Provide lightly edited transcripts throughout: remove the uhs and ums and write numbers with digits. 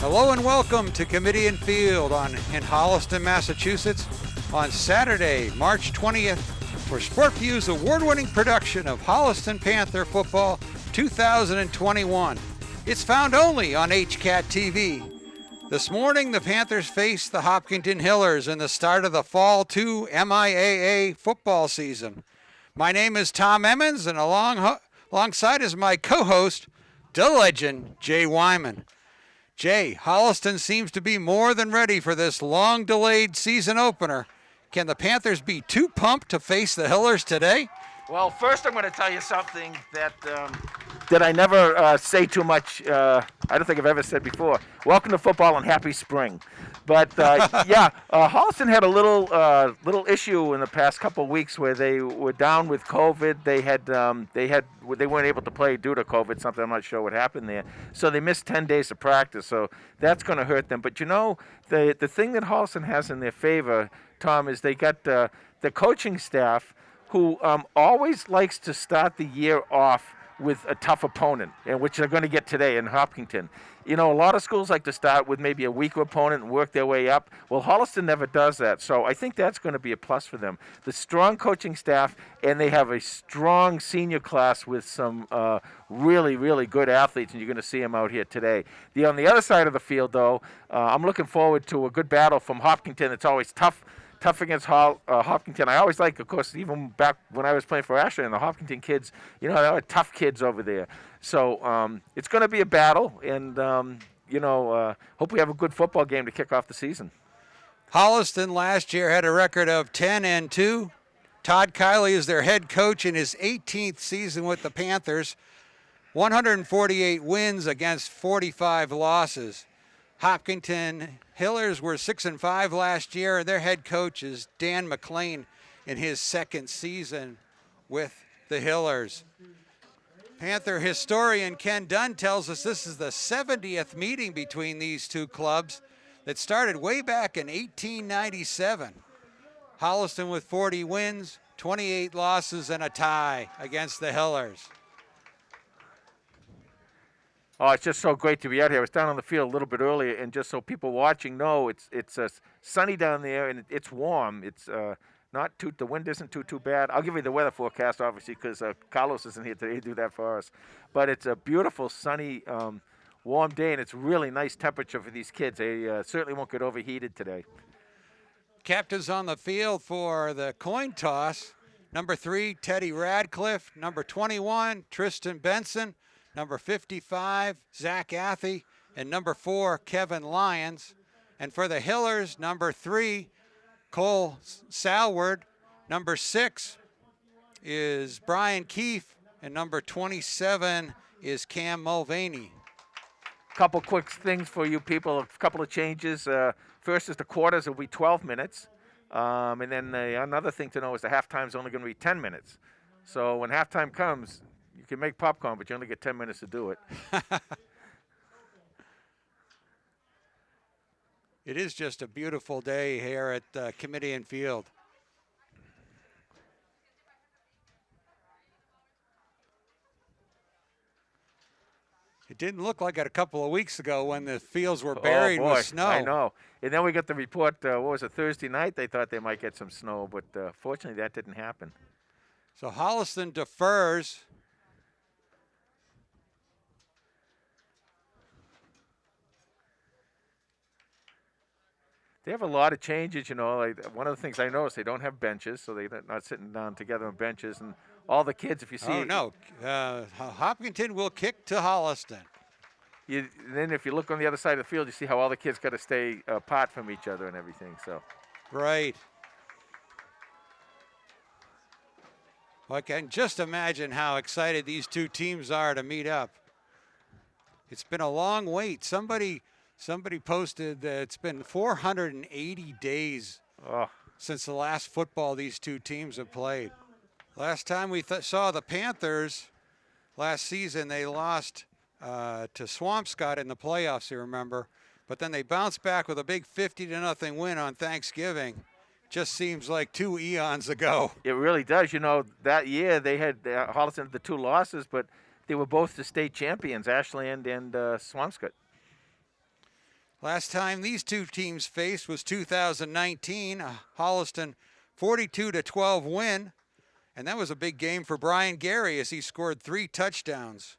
Hello and welcome to Committee and Field in Holliston, Massachusetts on Saturday, March 20th for SportView's award-winning production of Holliston Panther Football 2021. It's found only on HCAT TV. This morning, the Panthers faced the Hopkinton Hillers in the start of the Fall 2 MIAA football season. My name is Tom Emmons, and alongside is my co-host, the legend, Jay Wyman. Jay, Holliston seems to be more than ready for this long-delayed season opener. Can the Panthers be too pumped to face the Hillers today? Well, first I'm going to tell you something that I never say too much. I don't think I've ever said before. Welcome to football and happy spring. But Holliston had a little issue in the past couple of weeks where they were down with COVID. They weren't able to play due to COVID. Something I'm not sure what happened there. So they missed 10 days of practice. So that's going to hurt them. But you know, the thing that Holliston has in their favor, Tom, is they got the coaching staff who always likes to start the year off with a tough opponent, and which they're going to get today in Hopkinton. You know, a lot of schools like to start with maybe a weaker opponent and work their way up. Well, Holliston never does that, so I think that's going to be a plus for them. The strong coaching staff, and they have a strong senior class with some really, really good athletes, and you're going to see them out here today. On the other side of the field, though, I'm looking forward to a good battle from Hopkinton. It's always tough against Hopkinton. I always like, of course, even back when I was playing for Ashland, the Hopkinton kids, you know, they were tough kids over there. So it's going to be a battle, and, hope we have a good football game to kick off the season. Holliston last year had a record of 10-2. Todd Kiley is their head coach in his 18th season with the Panthers. 148 wins against 45 losses. Hopkinton Hillers were 6-5 last year, and their head coach is Dan McLean in his second season with the Hillers. Panther historian Ken Dunn tells us this is the 70th meeting between these two clubs that started way back in 1897. Holliston with 40 wins, 28 losses, and a tie against the Hillers. Oh, it's just so great to be out here. I was down on the field a little bit earlier, and just so people watching know, it's sunny down there, and it's warm. It's the wind isn't too bad. I'll give you the weather forecast, obviously, because Carlos isn't here today to do that for us. But it's a beautiful, sunny, warm day, and it's really nice temperature for these kids. They certainly won't get overheated today. Captains on the field for the coin toss. Number 3, Teddy Radcliffe. Number 21, Tristan Benson. Number 55, Zach Athey, and number 4, Kevin Lyons. And for the Hillers, number 3, Cole Salward. Number 6 is Brian Keefe, and number 27 is Cam Mulvaney. Couple quick things for you people, a couple of changes. First is the quarters will be 12 minutes. And then another thing to know is the halftime is only going to be 10 minutes. So when halftime comes, you can make popcorn, but you only get 10 minutes to do it. It is just a beautiful day here at Committee and Field. It didn't look like it a couple of weeks ago when the fields were buried with snow. I know. And then we got the report, Thursday night? They thought they might get some snow, but fortunately that didn't happen. So Holliston defers. They have a lot of changes, you know. Like one of the things I noticed, they don't have benches, so they're not sitting down together on benches. And all the kids, if you see... Oh, no. Hopkinton will kick to Holliston. Then if you look on the other side of the field, you see how all the kids got to stay apart from each other and everything. So. Right. Well, I can just imagine how excited these two teams are to meet up. It's been a long wait. Somebody posted that it's been 480 days since the last football these two teams have played. Last time we saw the Panthers last season, they lost to Swampscott in the playoffs, you remember. But then they bounced back with a big 50-0 win on Thanksgiving. Just seems like 2 eons ago. It really does. You know, that year they had Holliston had the 2 losses, but they were both the state champions, Ashland and Swampscott. Last time these two teams faced was 2019, a Holliston 42-12 win. And that was a big game for Brian Gary as he scored 3 touchdowns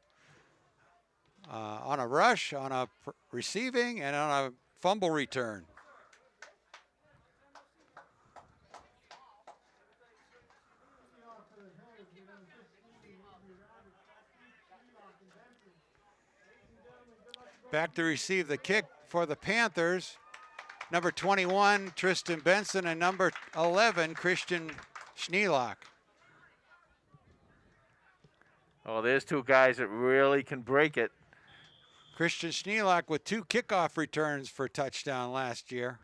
on a rush, on a receiving, and on a fumble return. Back to receive the kick for the Panthers, number 21, Tristan Benson, and number 11, Christian Schneelock. Oh, there's 2 guys that really can break it. Christian Schneelock with 2 kickoff returns for touchdown last year.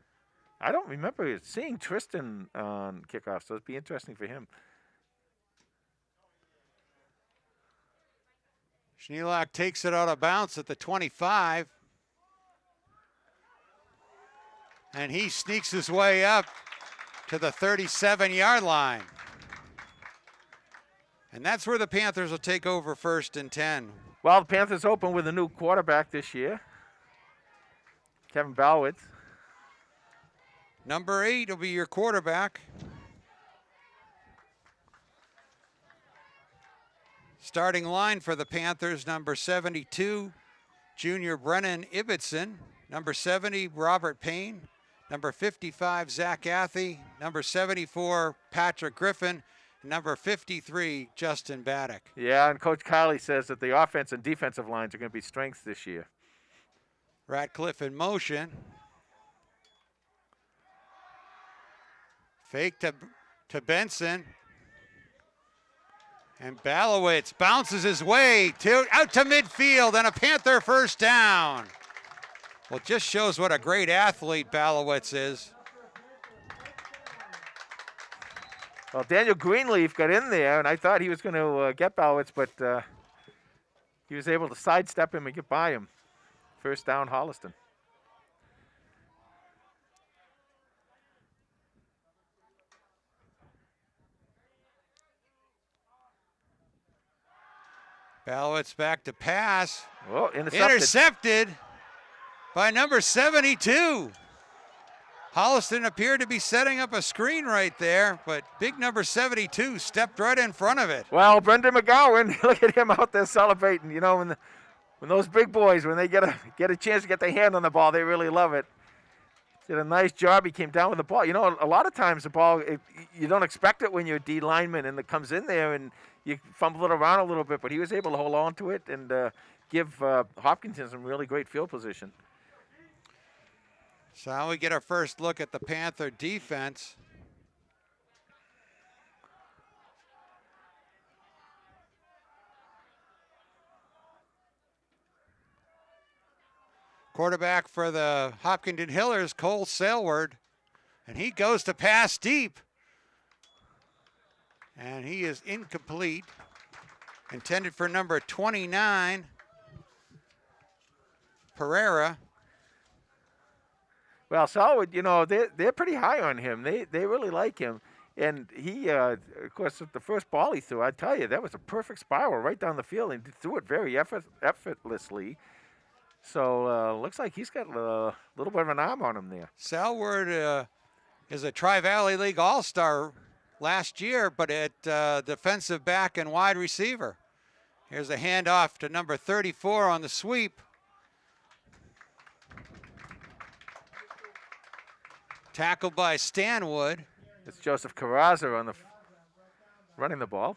I don't remember seeing Tristan on kickoff, so it'd be interesting for him. Schneelock takes it out of bounds at the 25. And he sneaks his way up to the 37-yard line. And that's where the Panthers will take over 1st and 10. Well, the Panthers open with a new quarterback this year, Kevin Ballwitz. Number 8 will be your quarterback. Starting line for the Panthers, number 72, junior Brennan Ibbotson. Number 70, Robert Payne. Number 55, Zach Athey. Number 74, Patrick Griffin. Number 53, Justin Baddock. Yeah, and Coach Kiley says that the offense and defensive lines are going to be strengths this year. Ratcliffe in motion. Fake to Benson. And Ballowitz bounces his way out to midfield and a Panther first down. Well, it just shows what a great athlete Ballowitz is. Well, Daniel Greenleaf got in there, and I thought he was going to get Ballowitz, but he was able to sidestep him and get by him. First down, Holliston. Ballowitz back to pass. Well, intercepted by number 72. Holliston appeared to be setting up a screen right there, but big number 72 stepped right in front of it. Well, Brendan McGowan, look at him out there celebrating. You know, when those big boys, when they get a chance to get their hand on the ball, they really love it. Did a nice job. He came down with the ball. You know, a lot of times the ball, you don't expect it when you're a D lineman and it comes in there and you fumble it around a little bit, but he was able to hold on to it and give Hopkinton some really great field position. So now we get our first look at the Panther defense. Quarterback for the Hopkinton Hillers, Cole Sailward, and he goes to pass deep. And he is incomplete. Intended for number 29, Pereira. Well, Sailward, you know, they're pretty high on him. They really like him. And he, of course, the first ball he threw, I tell you, that was a perfect spiral right down the field. And he threw it very effortlessly. So looks like he's got a little bit of an arm on him there. Sailward is a Tri-Valley League All-Star last year, but at defensive back and wide receiver. Here's a handoff to number 34 on the sweep. Tackled by Stanwood. It's Joseph Carrazza on running the ball.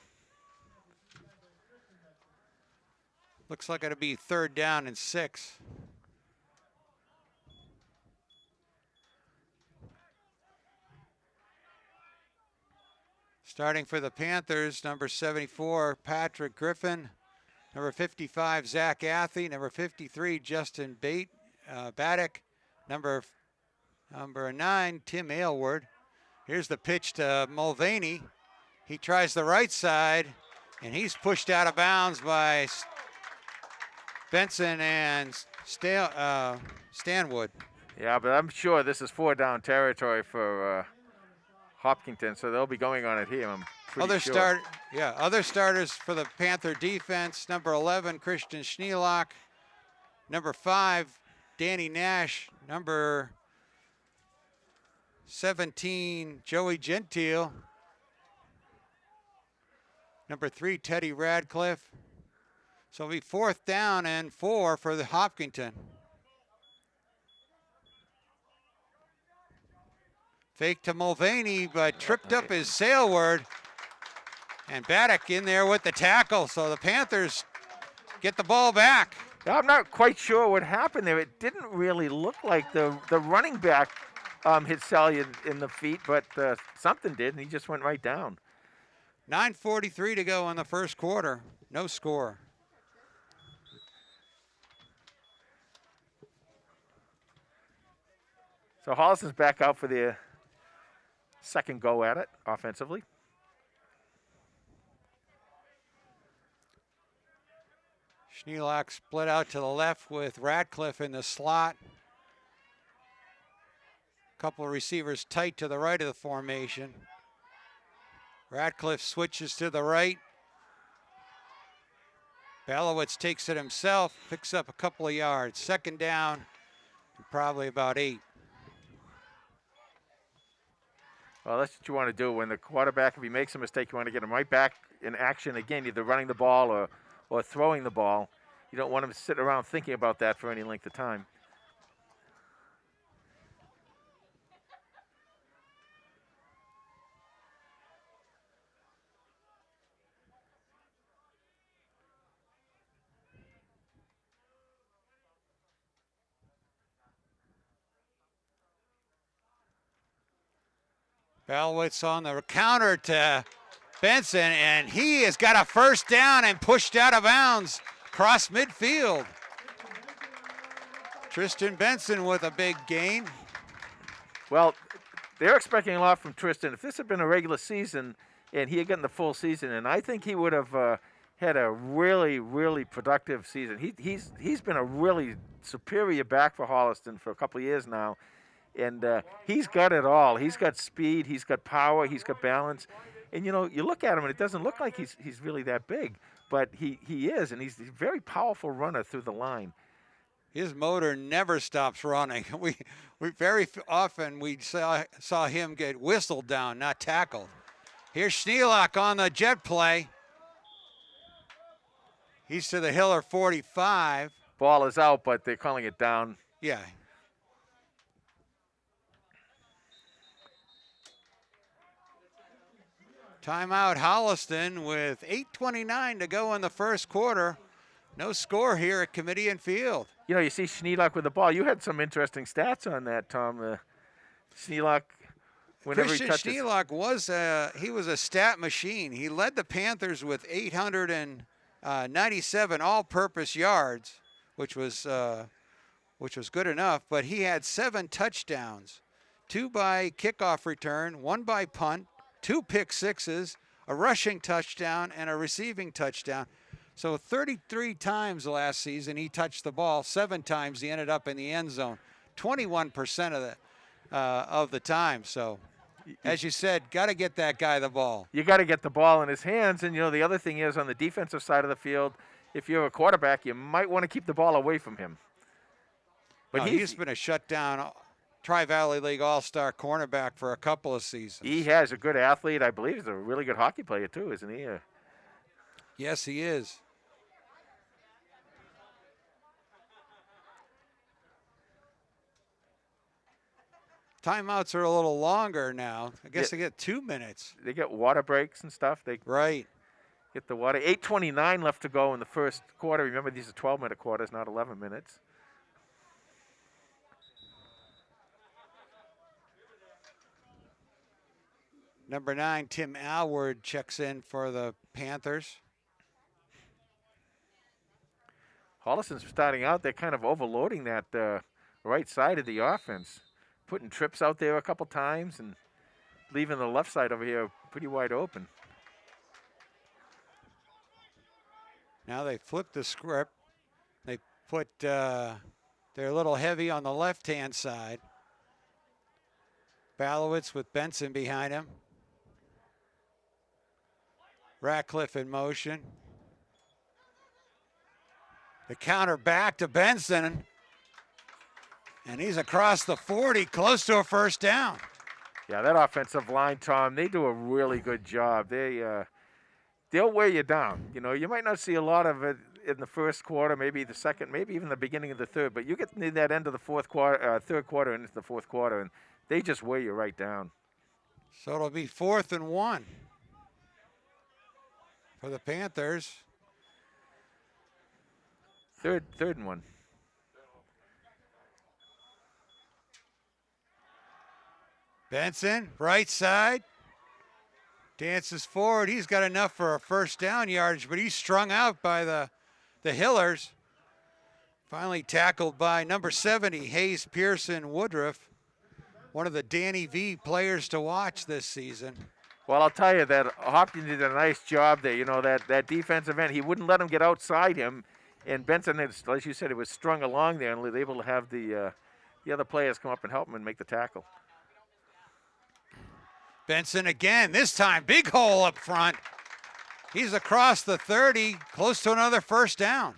Looks like it'll be 3rd down and 6. Starting for the Panthers, number 74, Patrick Griffin. Number 55, Zach Athey. Number 53, Justin Baddock. Number 9, Tim Aylward. Here's the pitch to Mulvaney. He tries the right side, and he's pushed out of bounds by Benson and Stanwood. Yeah, but I'm sure this is 4-down territory for Hopkinton, so they'll be going on it here. I'm pretty sure. Other starters for the Panther defense. Number 11, Christian Schneelock. Number 5, Danny Nash, number 17, Joey Gentile. Number 3, Teddy Radcliffe. So it'll be 4th down and 4 for the Hopkinton. Fake to Mulvaney, but tripped up his sailward. And Baddock in there with the tackle. So the Panthers get the ball back. I'm not quite sure what happened there. It didn't really look like the running back hit Sally in the feet, but something did, and he just went right down. 9:43 to go in the first quarter. No score. So Holliston's back out for their second go at it offensively. Schneelock split out to the left with Radcliffe in the slot. Couple of receivers tight to the right of the formation. Radcliffe switches to the right. Balowitz takes it himself, picks up a couple of yards. Second down, probably about 8. Well, that's what you want to do when the quarterback, if he makes a mistake, you want to get him right back in action again, either running the ball or throwing the ball. You don't want him to sit around thinking about that for any length of time. Balowitz on the counter to Benson, and he has got a first down and pushed out of bounds across midfield. Tristan Benson with a big gain. Well, they're expecting a lot from Tristan. If this had been a regular season and he had gotten the full season, and I think he would have had a really, really productive season. He's been a really superior back for Holliston for a couple of years now. And he's got it all. He's got speed, he's got power, he's got balance. And, you know, you look at him and it doesn't look like he's really that big. But he is, and he's a very powerful runner through the line. His motor never stops running. We very often we saw him get whistled down, not tackled. Here's Schneelock on the jet play. He's to the Hiller 45. Ball is out, but they're calling it down. Yeah. Timeout Holliston with 8:29 to go in the first quarter. No score here at Committee and Field. You know, you see Schneelock with the ball. You had some interesting stats on that, Tom. Schneelock, whenever Christian he touches. Schneelock was he was a stat machine. He led the Panthers with 897 all-purpose yards, which was good enough. But he had 7 touchdowns, 2 by kickoff return, 1 by punt, 2 pick sixes, a rushing touchdown, and a receiving touchdown. So 33 times last season he touched the ball. 7 times he ended up in the end zone. 21% of the time. So, as you said, got to get that guy the ball. You got to get the ball in his hands. And, you know, the other thing is on the defensive side of the field, if you're a quarterback, you might want to keep the ball away from him. But he's been a shutdown Tri-Valley League All-Star cornerback for a couple of seasons. He has a good athlete. I believe he's a really good hockey player too, isn't he? Yes, he is. Timeouts are a little longer now. I guess they get 2 minutes. They get water breaks and stuff. Right. Get the water. 8:29 left to go in the first quarter. Remember, these are 12-minute quarters, not 11 minutes. Number 9, Tim Alward checks in for the Panthers. Holliston's starting out. They're kind of overloading that right side of the offense, putting trips out there a couple times and leaving the left side over here pretty wide open. Now they flip the script. They put, they're a little heavy on the left-hand side. Balowitz with Benson behind him. Ratcliffe in motion. The counter back to Benson. And he's across the 40, close to a first down. Yeah, that offensive line, Tom, they do a really good job. They'll wear you down. You know, you might not see a lot of it in the first quarter, maybe the second, maybe even the beginning of the third, but you get near that end of the third quarter and into the fourth quarter, and they just wear you right down. So it'll be 4th and 1 for the Panthers. Third and 1. Benson, right side, dances forward. He's got enough for a first down yardage, but he's strung out by the Hillers. Finally tackled by number 70, Hayes Pearson Woodruff, one of the Danny V players to watch this season. Well, I'll tell you that Hopkins did a nice job there. You know, that defensive end, he wouldn't let him get outside him. And Benson, as you said, it was strung along there and was able to have the other players come up and help him and make the tackle. Benson again, this time, big hole up front. He's across the 30, close to another first down.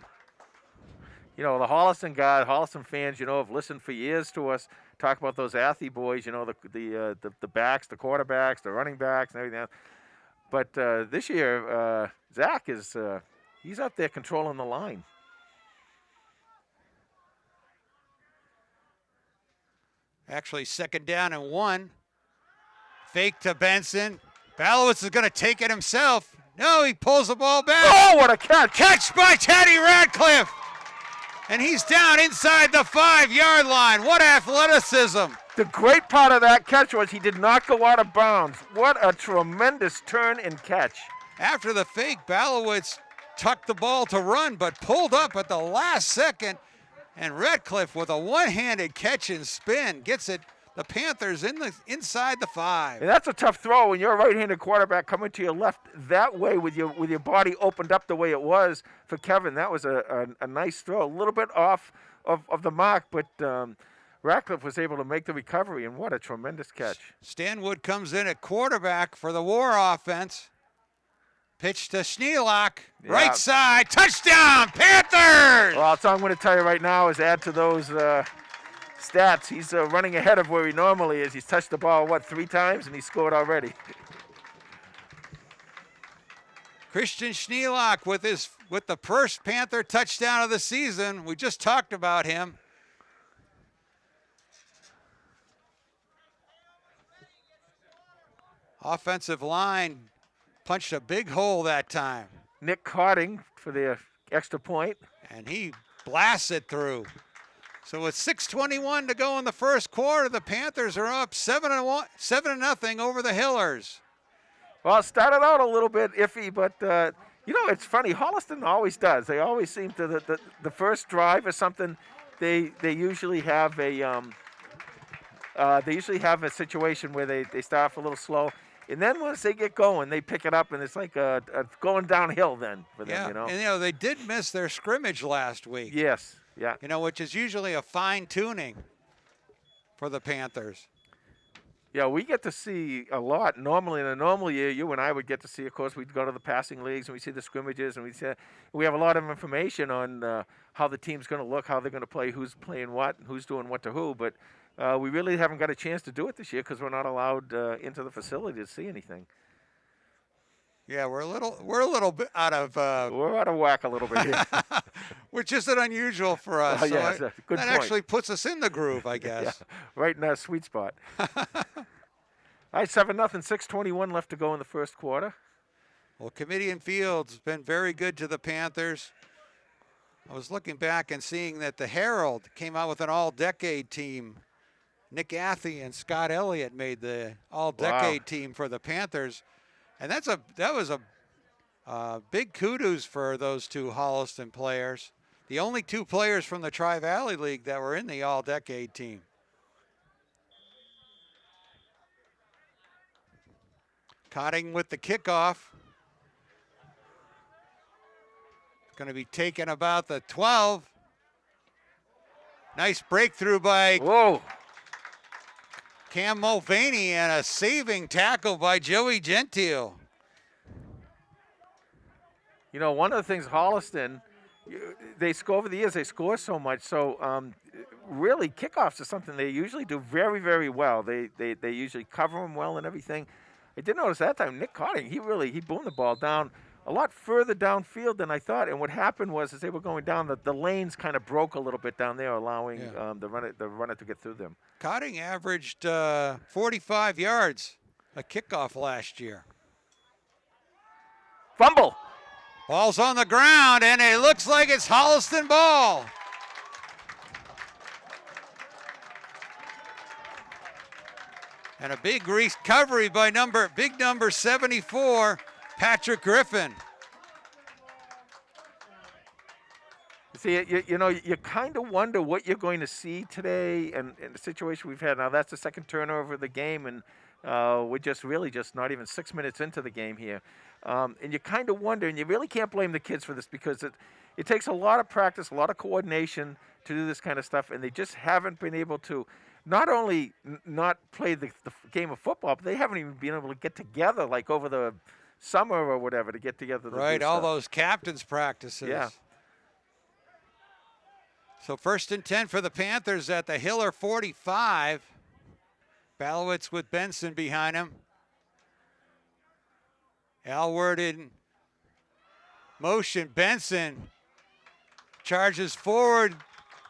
You know, the Holliston fans, you know, have listened for years to us talk about those athlete boys, you know, the backs, the quarterbacks, the running backs, and everything else. But this year, Zach is he's up there controlling the line. Actually, 2nd down and 1. Fake to Benson. Balowitz is going to take it himself. No, he pulls the ball back. Oh, what a catch! Catch by Teddy Radcliffe. And he's down inside the 5-yard line. What athleticism. The great part of that catch was he did not go out of bounds. What a tremendous turn and catch. After the fake, Balowitz tucked the ball to run, but pulled up at the last second. And Radcliffe, with a one-handed catch and spin, gets it. The Panthers inside the 5. And that's a tough throw when you're a right-handed quarterback coming to your left that way with your body opened up the way it was for Kevin. That was a nice throw, a little bit off of the mark, but Radcliffe was able to make the recovery, and what a tremendous catch. Stanwood comes in at quarterback for the War offense. Pitch to Schneelock, right side, touchdown, Panthers! Well, that's all I'm going to tell you right now is add to those stats. He's running ahead of where he normally is. He's touched the ball, 3 times, and he scored already. Christian Schneelock with the first Panther touchdown of the season. We just talked about him. Offensive line punched a big hole that time. Nick Cotting for the extra point. And he blasts it through. So with 6:21 to go in the first quarter, the Panthers are up 7-0 over the Hillers. Well, it started out a little bit iffy, but you know, it's funny. Holliston always does. They always seem to the first drive or something. They usually have a situation where they start off a little slow, and then once they get going, they pick it up, and it's like a going downhill then for them. You know, and they did miss their scrimmage last week. Yes. Yeah. Which is usually a fine-tuning for the Panthers. Yeah, we get to see a lot. Normally, in a normal year, you and I would get to see, of course, we'd go to the passing leagues and we see the scrimmages, and we have a lot of information on how the team's going to look, how they're going to play, who's playing what, who's doing what to who. But we really haven't got a chance to do it this year because we're not allowed into the facility to see anything. Yeah, we're a little bit out of. We're out of whack a little bit here. Which isn't unusual for us. Oh, yes, so good that point. actually puts us in the groove, I guess. Yeah, right in that sweet spot. All right, 7-0, 6:21 left to go in the first quarter. Well, Comedian Field's been very good to the Panthers. I was looking back and seeing that the Herald came out with an all-decade team. Nick Athey and Scott Elliott made the all-decade team for the Panthers. And that was a big kudos for those two Holliston players. The only 2 players from the Tri-Valley League that were in the all-decade team. Cotting with the kickoff. It's going to be taken about the 12. Nice breakthrough by Cam Mulvaney and a saving tackle by Joey Gentile. You know, one of the things Holliston, they score over the years, they score so much. So really, kickoffs is something they usually do very, very well. They usually cover them well and everything. I did notice that time Nick Cotting, he boomed the ball down a lot further downfield than I thought. And what happened was, as they were going down, the lanes kind of broke a little bit down there, allowing the runner to get through them. Cotting averaged 45 yards a kickoff last year. Fumble. Ball's on the ground, and it looks like it's Holliston ball. And a big recovery by big number 74, Patrick Griffin. See, you kind of wonder what you're going to see today, and the situation we've had. Now, that's the second turnover of the game, and we're just not even 6 minutes into the game here. And you kind of wonder, and you really can't blame the kids for this, because it takes a lot of practice, a lot of coordination to do this kind of stuff, and they just haven't been able to not only not play the game of football, but they haven't even been able to get together, like over the summer or whatever, to get together. Right, all those captains' practices. Yeah. So 1st and 10 for the Panthers at the Hiller 45. Balowitz with Benson behind him. Alward in motion. Benson charges forward.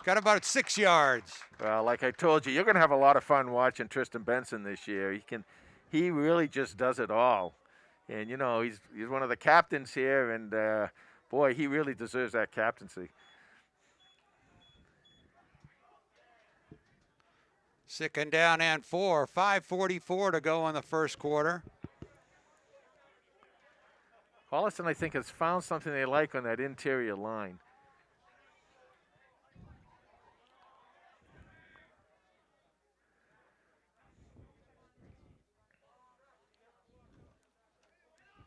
Got about 6 yards. Well, like I told you, you're going to have a lot of fun watching Tristan Benson this year. He really just does it all. And, he's one of the captains here, and, boy, he really deserves that captaincy. 2nd down and 4. 5:44 to go in the first quarter. Holliston, I think, has found something they like on that interior line.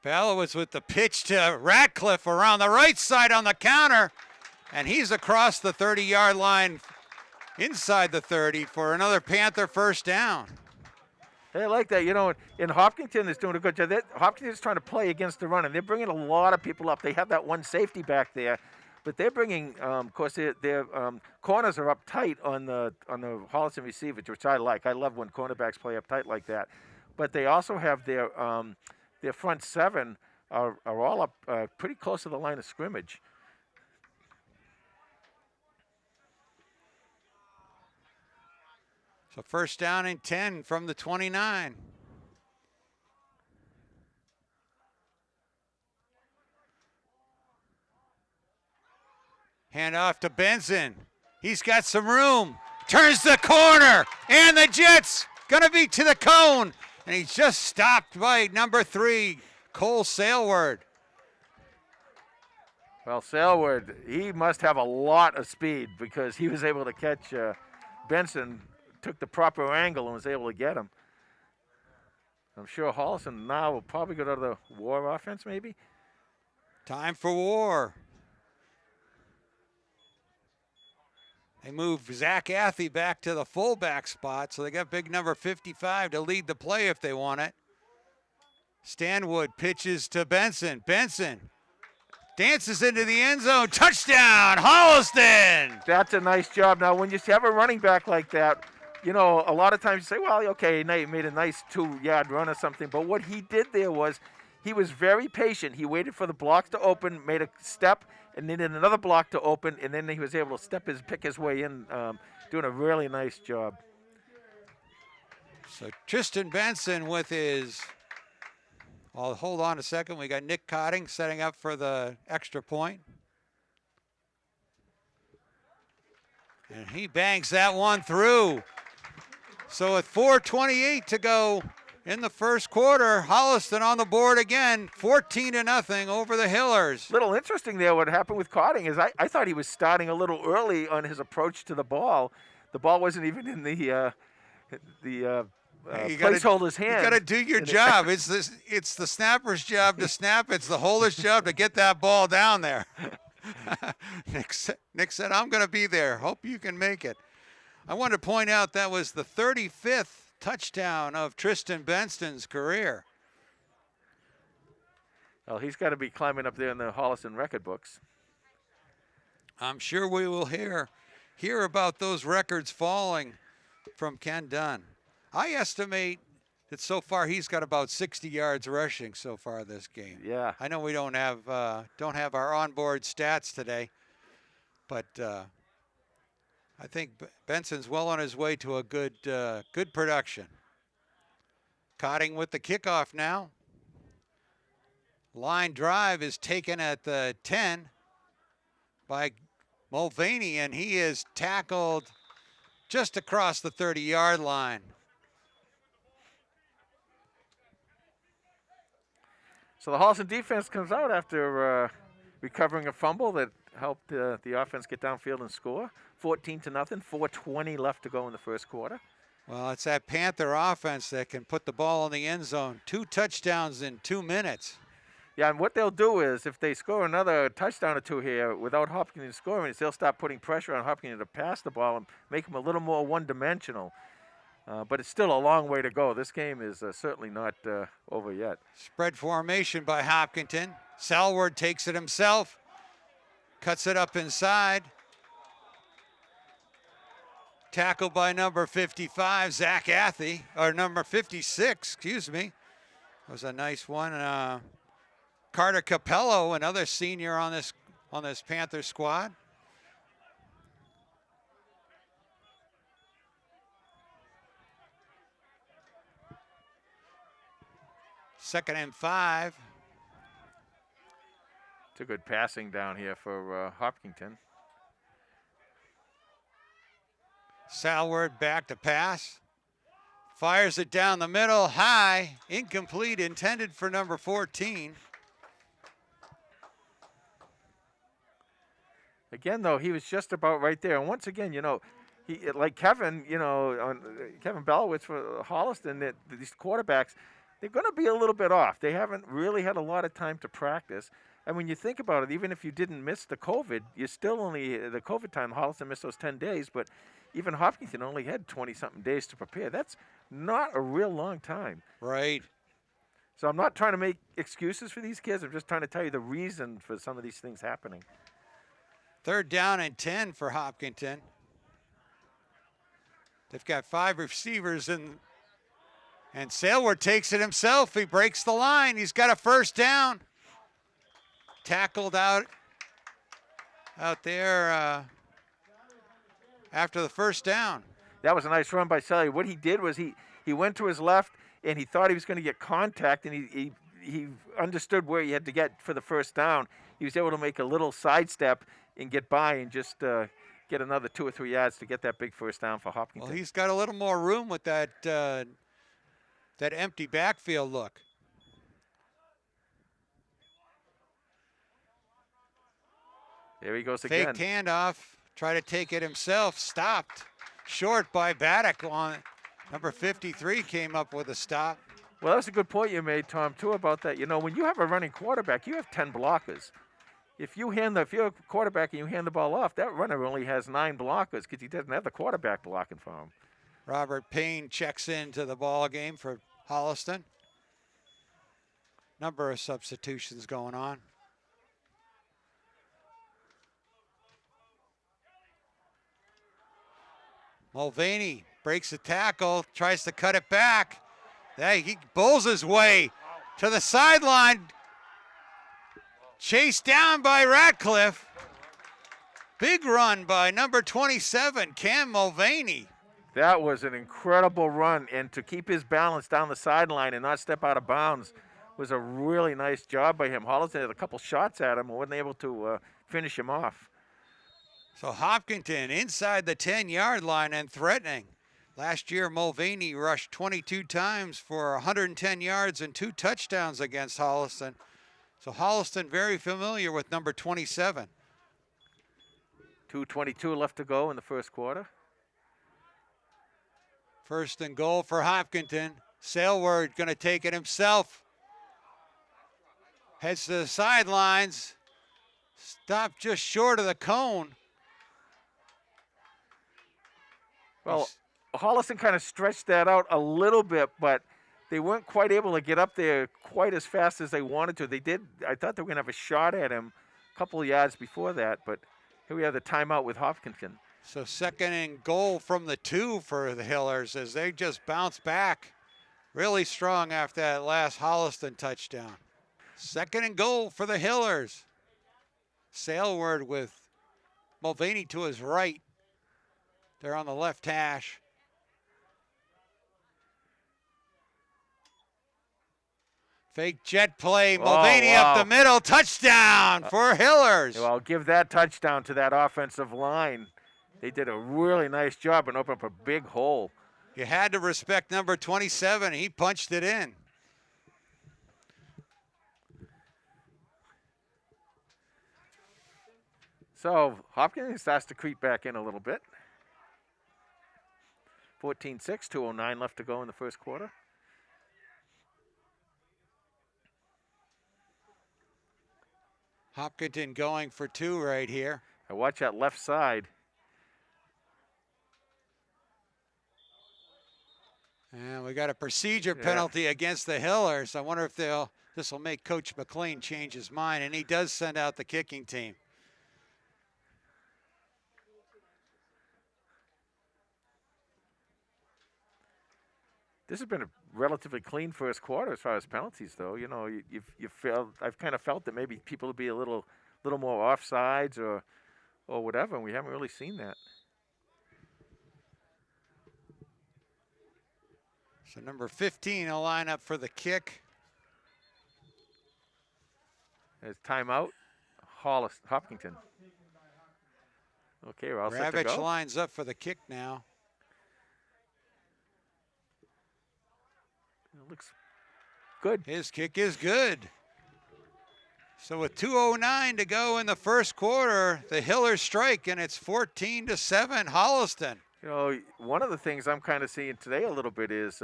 Balowitz with the pitch to Ratcliffe around the right side on the counter, and he's across the 30-yard line inside the 30 for another Panther first down. They like that. In Hopkinton is doing a good job. Hopkinton is trying to play against the run, and they're bringing a lot of people up. They have that one safety back there, but they're bringing, of course, their corners are up tight on the Holliston receivers, which I like. I love when cornerbacks play up tight like that. But they also have their front seven are all up pretty close to the line of scrimmage. So 1st down and 10 from the 29. Hand off to Benson. He's got some room. Turns the corner. And the Jets going to be to the cone. And he's just stopped by number 3, Cole Sailward. Well, Sailward, he must have a lot of speed, because he was able to catch Benson, took the proper angle, and was able to get him. I'm sure Holliston now will probably go to the War offense, maybe. Time for War. They move Zach Athey back to the fullback spot, so they got big number 55 to lead the play if they want it. Stanwood pitches to Benson. Benson dances into the end zone. Touchdown, Holliston! That's a nice job. Now, when you have a running back like that, a lot of times you say, well, okay, now you made a nice 2-yard run or something. But what he did there was he was very patient. He waited for the blocks to open, made a step, and then did another block to open, and then he was able to pick his way in, doing a really nice job. So Tristan Benson with his, hold on a second. We got Nick Cotting setting up for the extra point. And he bangs that one through. So with 4:28 to go in the first quarter, Holliston on the board again, 14-0 over the Hillers. Little interesting there, what happened with Cotting is I thought he was starting a little early on his approach to the ball. The ball wasn't even in the placeholder's hand. You got to do your job. It's the snapper's job to snap. It's the holder's job to get that ball down there. Nick said, I'm going to be there. Hope you can make it. I want to point out that was the 35th touchdown of Tristan Benson's career. Well, he's got to be climbing up there in the Holliston record books. I'm sure we will hear hear about those records falling from Ken Dunn. I estimate that so far he's got about 60 yards rushing so far this game. Yeah. I know we don't have our onboard stats today, but I think Benson's well on his way to a good production. Cotting with the kickoff now. Line drive is taken at the 10 by Mulvaney, and he is tackled just across the 30-yard line. So the Holliston defense comes out after recovering a fumble that helped the offense get downfield and score. 14-0, 4:20 left to go in the first quarter. Well, it's that Panther offense that can put the ball in the end zone. 2 touchdowns in 2 minutes. Yeah, and what they'll do is if they score another touchdown or two here without Hopkinton scoring, they'll start putting pressure on Hopkinton to pass the ball and make them a little more one-dimensional. But it's still a long way to go. This game is certainly not over yet. Spread formation by Hopkinton. Salward takes it himself, cuts it up inside. Tackled by number 55, Zach Athy, or number 56, excuse me. That was a nice one. Carter Capello, another senior on this Panther squad. Second and 5. It's a good passing down here for Hopkinton. Salward back to pass. Fires it down the middle, high, incomplete, intended for number 14. Again, though, he was just about right there. And once again, he like Kevin, Kevin Belowitz for Holliston, that these quarterbacks, they're going to be a little bit off. They haven't really had a lot of time to practice. And when you think about it, even if you didn't miss the COVID, you still only, the COVID time, Holliston missed those 10 days, but even Hopkinton only had 20-something days to prepare. That's not a real long time. Right. So I'm not trying to make excuses for these kids. I'm just trying to tell you the reason for some of these things happening. 3rd down and 10 for Hopkinton. They've got 5 receivers and Salward takes it himself. He breaks the line. He's got a 1st down. Tackled out there after the 1st down. That was a nice run by Sally. What he did was he went to his left and he thought he was going to get contact, and he understood where he had to get for the 1st down. He was able to make a little sidestep and get by and just get another 2 or 3 yards to get that big 1st down for Hopkinton. Well, he's got a little more room with that empty backfield look. There he goes again. Fake handoff, try to take it himself, stopped short by Baddock. On number 53 came up with a stop. Well, that's a good point you made, Tom, too, about that. When you have a running quarterback, you have 10 blockers. If you're a quarterback and you hand the ball off, that runner only has 9 blockers because he doesn't have the quarterback blocking for him. Robert Payne checks into the ball game for Holliston. Number of substitutions going on. Mulvaney breaks the tackle, tries to cut it back. He bowls his way to the sideline. Chased down by Ratcliffe. Big run by number 27, Cam Mulvaney. That was an incredible run, and to keep his balance down the sideline and not step out of bounds was a really nice job by him. Holliston had a couple shots at him and wasn't able to finish him off. So Hopkinton inside the 10-yard line and threatening. Last year, Mulvaney rushed 22 times for 110 yards and 2 touchdowns against Holliston. So Holliston very familiar with number 27. 2:22 left to go in the first quarter. 1st and goal for Hopkinton. Salward going to take it himself. Heads to the sidelines. Stopped just short of the cone. Well, Holliston kind of stretched that out a little bit, but they weren't quite able to get up there quite as fast as they wanted to. They did. I thought they were going to have a shot at him a couple of yards before that, but here we have the timeout with Hopkinton. So second and goal from the 2 for the Hillers as they just bounce back really strong after that last Holliston touchdown. Second and goal for the Hillers. Sailward with Mulvaney to his right. They're on the left hash. Fake jet play, Mulvaney up the middle, touchdown for Hillers. Well, give that touchdown to that offensive line. They did a really nice job and opened up a big hole. You had to respect number 27. He punched it in. So Hopkinton starts to creep back in a little bit. 14-6, 2:09 left to go in the first quarter. Hopkinton going for 2 right here. Now watch that left side. And we got a procedure penalty against the Hillers. I wonder if this will make Coach McLean change his mind, and he does send out the kicking team. This has been a relatively clean first quarter as far as penalties, though. You know, I've kind of felt that maybe people would be a little more offsides or whatever, and we haven't really seen that. So number 15 will line up for the kick. There's timeout, Hopkinton. Okay, we're all set to go. Ravitch lines up for the kick now. It looks good. His kick is good. So with 2:09 to go in the first quarter, the Hillers strike, and it's 14-7 Holliston. You know, one of the things I'm kind of seeing today a little bit is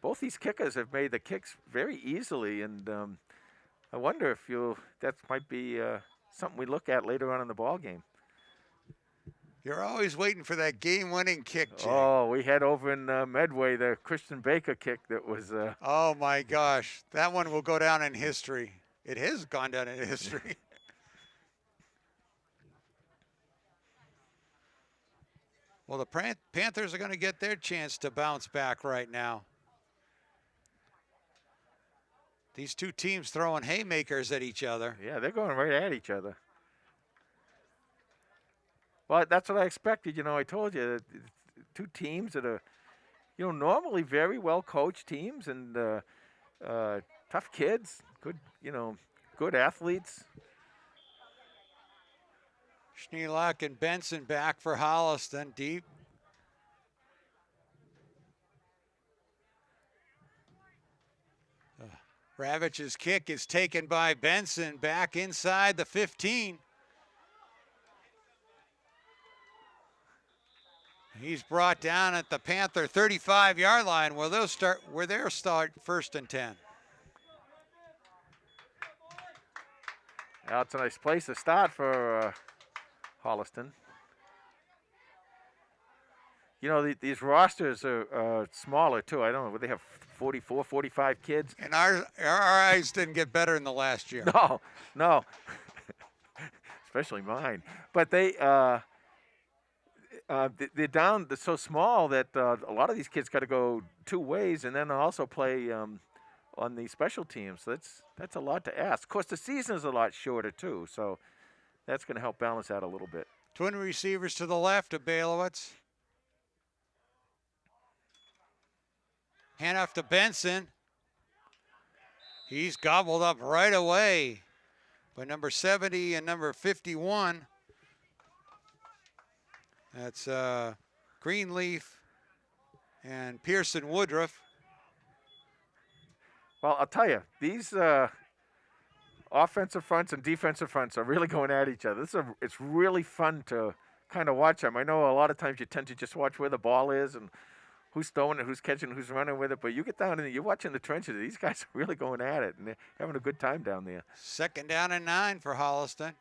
both these kickers have made the kicks very easily, and I wonder if that might be something we look at later on in the ball game. You're always waiting for that game-winning kick, Jay. Oh, we had over in Medway the Christian Baker kick that was... oh, my gosh. That one will go down in history. It has gone down in history. Well, the Panthers are going to get their chance to bounce back right now. These two teams throwing haymakers at each other. Yeah, they're going right at each other. Well, that's what I expected. You know, I told you, two teams that are, you know, normally very well-coached teams and tough kids, good, you know, good athletes. Schneelock and Benson back for Holliston, deep. Ravitch's kick is taken by Benson back inside the 15. He's brought down at the Panther 35-yard line where they'll start 1st and 10. That's a nice place to start for Holliston. You know, these rosters are smaller, too. I don't know, they have 44, 45 kids. And our eyes didn't get better in the last year. No. Especially mine. But they're down, they're so small that a lot of these kids got to go 2 ways and then also play on the special teams. So that's a lot to ask. Of course, the season is a lot shorter, too, so that's going to help balance out a little bit. Twin receivers to the left of Bailowitz. Handoff to Benson. He's gobbled up right away by number 70 and number 51. That's Greenleaf and Pearson Woodruff. Well, I'll tell you, these offensive fronts and defensive fronts are really going at each other. It's really fun to kind of watch them. I know a lot of times you tend to just watch where the ball is and who's throwing it, who's catching, who's running with it. But you get down and you're watching the trenches. These guys are really going at it, and they're having a good time down there. 2nd down and 9 for Holliston.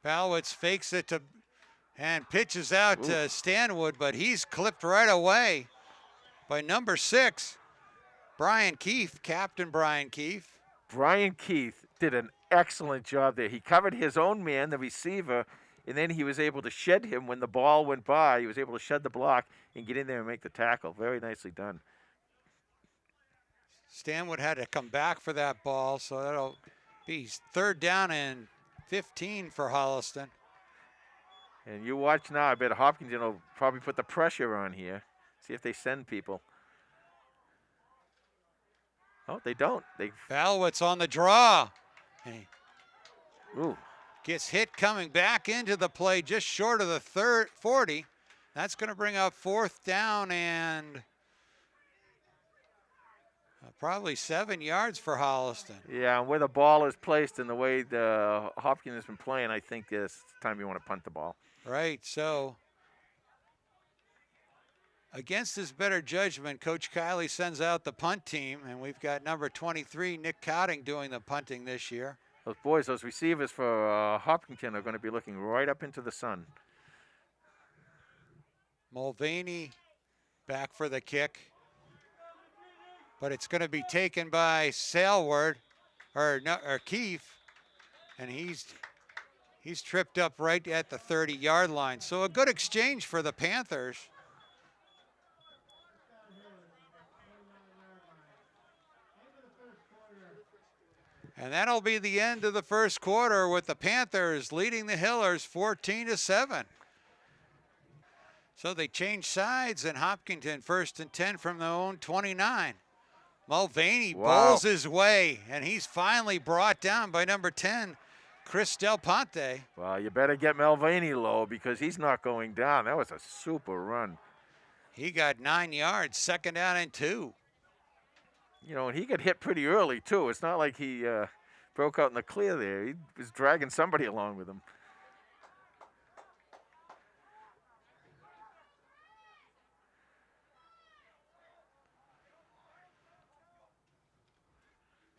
Balwitz fakes it and pitches out to Stanwood, but he's clipped right away by number 6, Brian Keefe, Captain Brian Keefe. Brian Keith did an excellent job there. He covered his own man, the receiver, and then he was able to shed him when the ball went by. He was able to shed the block and get in there and make the tackle. Very nicely done. Stanwood had to come back for that ball, so that'll be 3rd down and 15 for Holliston. And you watch now. I bet Hopkinton will probably put the pressure on here. See if they send people. Oh, they don't. Balowitz on the draw. And he Ooh. gets hit coming back into the play just short of the 40. That's going to bring up 4th down and probably 7 yards for Holliston. Yeah, and where the ball is placed and the way the Hopkins has been playing, I think it's time you want to punt the ball. Right, so against his better judgment, Coach Kiley sends out the punt team, and we've got number 23, Nick Cotting, doing the punting this year. Those receivers for Hopkinton are going to be looking right up into the sun. Mulvaney back for the kick. But it's going to be taken by Salward, or Keefe, and he's tripped up right at the 30-yard line. So a good exchange for the Panthers. And that'll be the end of the first quarter with the Panthers leading the Hillers 14-7. So they change sides, and Hopkinton 1st and 10 from their own 29. Mulvaney bowls his way, and he's finally brought down by number 10, Chris Del Ponte. Well, you better get Mulvaney low because he's not going down. That was a super run. He got 9 yards, 2nd down and 2. You know, and he got hit pretty early, too. It's not like he broke out in the clear there. He was dragging somebody along with him.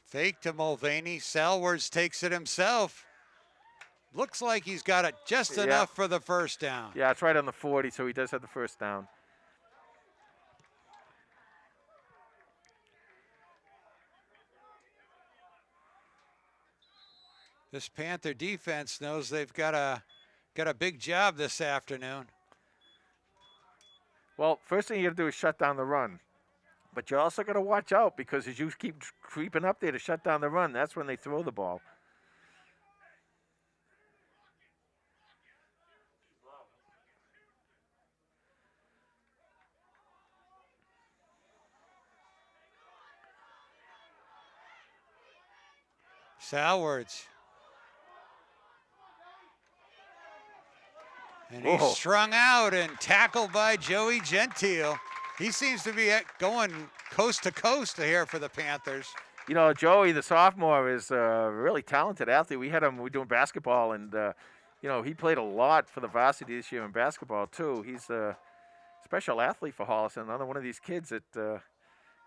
Fake to Mulvaney. Salwards takes it himself. Looks like he's got it just enough for the 1st down. Yeah, it's right on the 40, so he does have the 1st down. This Panther defense knows they've got a big job this afternoon. Well, first thing you got to do is shut down the run. But you also got to watch out because as you keep creeping up there to shut down the run, that's when they throw the ball. Salwards. And he's strung out and tackled by Joey Gentile. He seems to be going coast to coast here for the Panthers. You know, Joey, the sophomore, is a really talented athlete. We had him, we were doing basketball, and, you know, he played a lot for the varsity this year in basketball, too. He's a special athlete for Holliston, another one of these kids that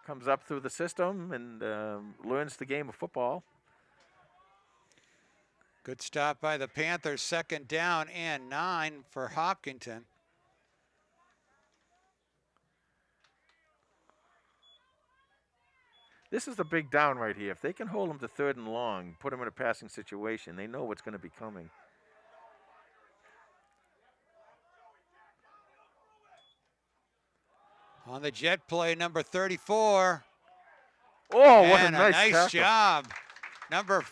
comes up through the system and learns the game of football. Good stop by the Panthers, 2nd down and 9 for Hopkinton. This is the big down right here. If they can hold him to 3rd and long, put him in a passing situation, they know what's going to be coming. On the jet play, number 34. Oh, what and a nice job. Number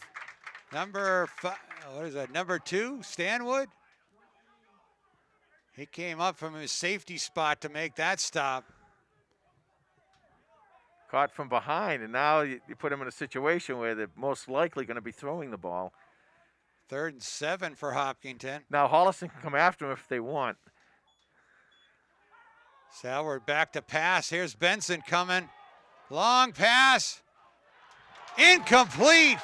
2, Stanwood. He came up from his safety spot to make that stop. Caught from behind, and now you put him in a situation where they're most likely going to be throwing the ball. 3rd and 7 for Hopkinton. Now Holliston can come after him if they want. Salward back to pass. Here's Benson coming. Long pass. Incomplete.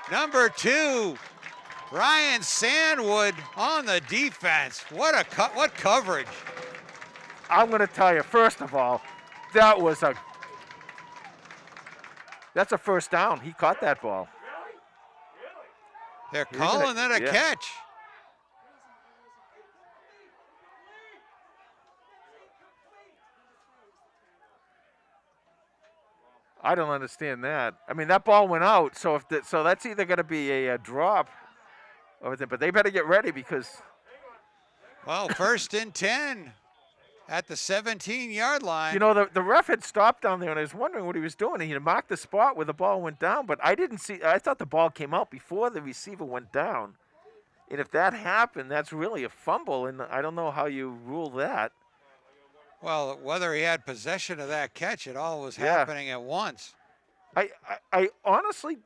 Number 2, Ryan Sandwood on the defense. What coverage. I'm going to tell you, first of all, that's a 1st down. He caught that ball. They're calling that a catch. I don't understand that. I mean, that ball went out, so so that's either going to be a drop, but they better get ready because Well, 1st and 10 at the 17-yard line. the ref had stopped down there, and I was wondering what he was doing. He had marked the spot where the ball went down, but I didn't see. I thought the ball came out before the receiver went down, and if that happened, that's really a fumble, and I don't know how you rule that. Well, whether he had possession of that catch, it all was happening at once. I honestly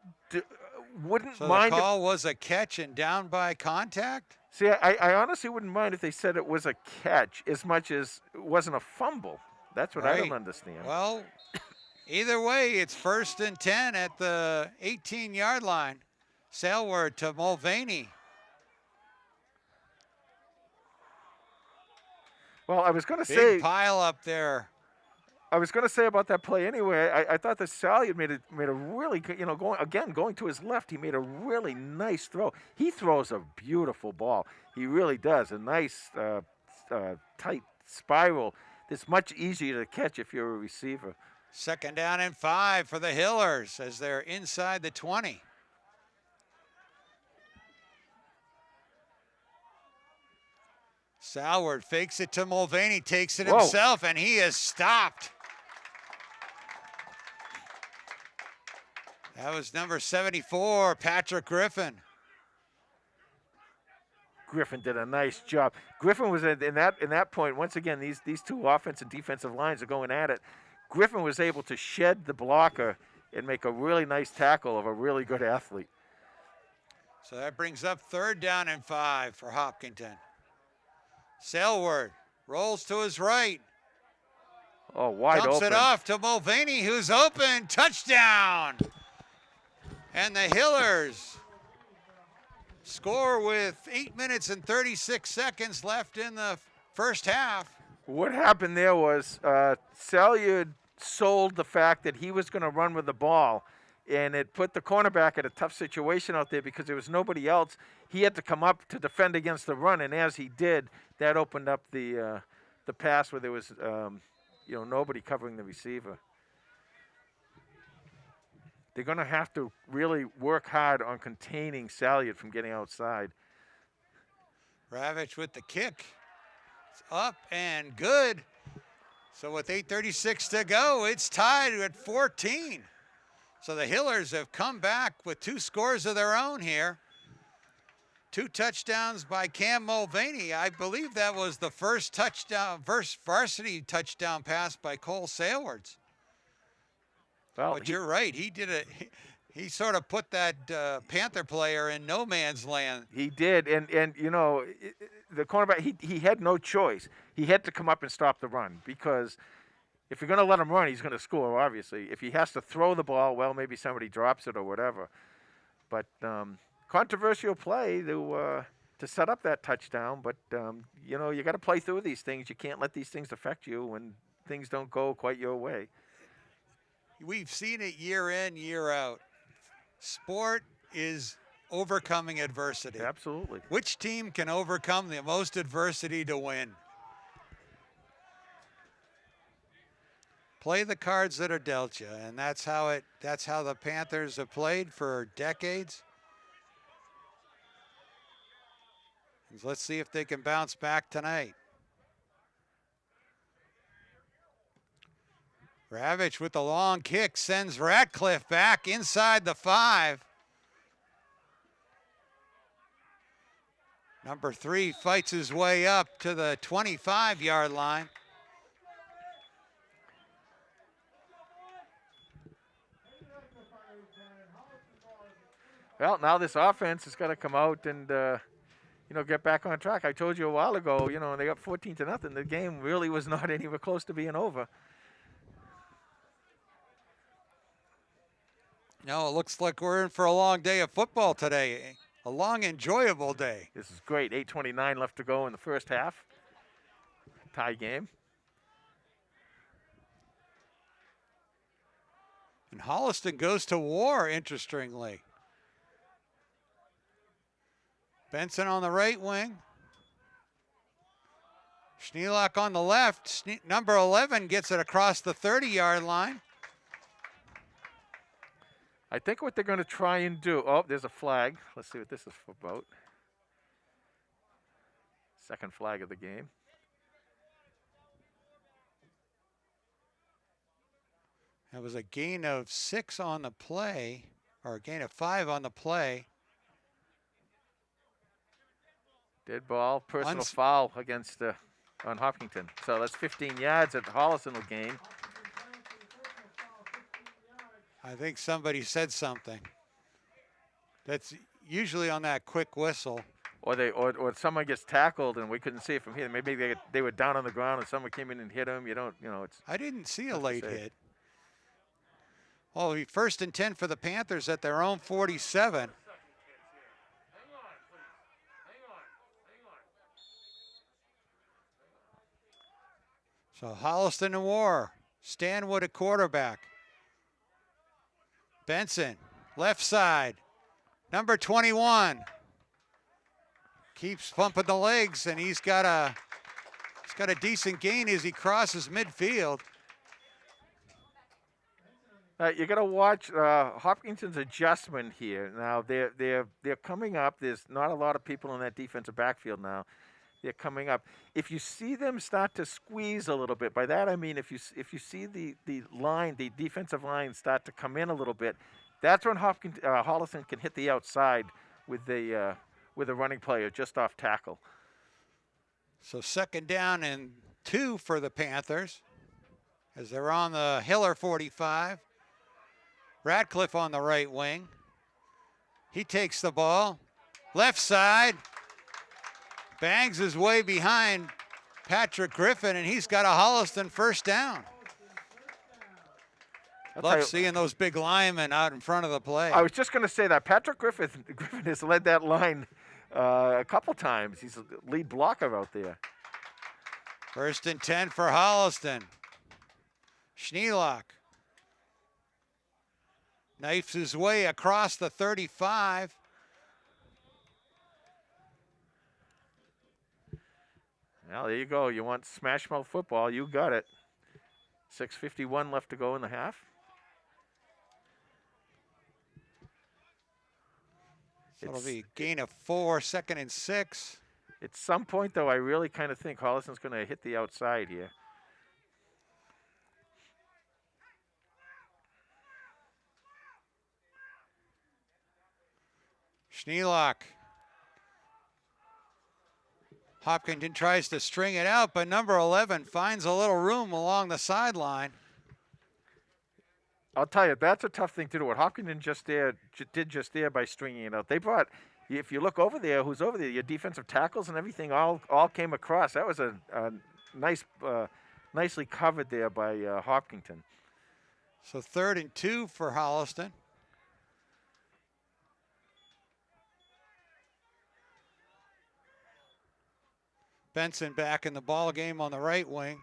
wouldn't mind. The call was a catch and down by contact? See, I honestly wouldn't mind if they said it was a catch as much as it wasn't a fumble. That's what I don't understand. Well, either way, it's 1st and 10 at the 18-yard line. Sailward to Mulvaney. Well, I was going to say big pile up there. I was going to say about that play anyway. I thought the Salyer made a really good, going to his left. He made a really nice throw. He throws a beautiful ball. He really does. A nice tight spiral. It's much easier to catch if you're a receiver. 2nd down and 5 for the Hillers as they're inside the 20. Salward fakes it to Mulvaney, takes it himself, and he is stopped. That was number 74, Patrick Griffin. Griffin did a nice job. Griffin was in that point. Once again, these two offensive and defensive lines are going at it. Griffin was able to shed the blocker and make a really nice tackle of a really good athlete. So that brings up 3rd down and 5 for Hopkinton. Sailward rolls to his right. Oh, wide open. Dumps it off to Mulvaney, who's open. Touchdown! And the Hillers score with 8 minutes and 36 seconds left in the first half. What happened there was Salyer sold the fact that he was going to run with the ball, and it put the cornerback at a tough situation out there because there was nobody else. He had to come up to defend against the run, and as he did, that opened up the pass where there was nobody covering the receiver. They're going to have to really work hard on containing Salyer from getting outside. Ravitch with the kick. It's up and good. So with 8:36 to go, it's tied at 14. So the Hillers have come back with 2 scores of their own here. 2 touchdowns by Cam Mulvaney. I believe that was the first varsity touchdown pass by Cole Sailwards. Well, but you're right. He did it. He sort of put that Panther player in no man's land. He did, and the cornerback, he had no choice. He had to come up and stop the run because if you're going to let him run, he's going to score, obviously. If he has to throw the ball, well, maybe somebody drops it or whatever. But controversial play to set up that touchdown. But, you got to play through these things. You can't let these things affect you when things don't go quite your way. We've seen it year in, year out. Sport is overcoming adversity. Absolutely. Which team can overcome the most adversity to win? Play the cards that are dealt you, and that's how the Panthers have played for decades. Let's see if they can bounce back tonight. Ravitch with the long kick sends Ratcliffe back inside the 5. Number 3 fights his way up to the 25-yard line. Well, now this offense has got to come out and get back on track. I told you a while ago, they got 14-0. The game really was not anywhere close to being over. No, it looks like we're in for a long day of football today. A long, enjoyable day. This is great. 8:29 left to go in the first half. Tie game. And Holliston goes to war, interestingly. Benson on the right wing. Schneelock on the left. Number 11 gets it across the 30-yard line. I think what they're going to try and do. Oh, there's a flag. Let's see what this is about. Second flag of the game. That was a gain of 6 on the play, or a gain of 5 on the play. Dead ball, personal foul against on Hopkinton. So that's 15 yards that Holliston will gain. I think somebody said something. That's usually on that quick whistle. Or someone gets tackled and we couldn't see it from here. Maybe they were down on the ground and someone came in and hit them. It's. I didn't see a late hit. Oh, it'll be 1st and 10 for the Panthers at their own 47. So Holliston and War. Stanwood at quarterback. Benson, left side. Number 21. Keeps pumping the legs, and he's got a decent gain as he crosses midfield. You got to watch Hopkinton's adjustment here. Now they're coming up. There's not a lot of people in that defensive backfield now. They're coming up. If you see them start to squeeze a little bit, by that I mean if you see the defensive line start to come in a little bit, that's when Holliston can hit the outside with a running player just off tackle. So 2nd down and 2 for the Panthers as they're on the Hiller 45. Radcliffe on the right wing. He takes the ball. Left side. Bangs his way behind Patrick Griffin, and he's got a Holliston 1st down. Love seeing those big linemen out in front of the play. I was just going to say that. Patrick Griffin has led that line a couple times. He's a lead blocker out there. 1st and 10 for Holliston. Schneelock knifes his way across the 35. Well, there you go. You want smash mouth football, you got it. 6:51 left to go in the half. So it'll be a gain of 4, 2nd and 6. At some point, though, I really kind of think Holliston's going to hit the outside here. Schneelock. Hopkinton tries to string it out, but number 11 finds a little room along the sideline. I'll tell you, that's a tough thing to do. What Hopkinton did just there by stringing it out. They brought, if you look over there, who's over there, your defensive tackles and everything all came across. That was a nice, nicely covered there by Hopkinton. So 3rd and 2 for Holliston. Benson back in the ball game on the right wing.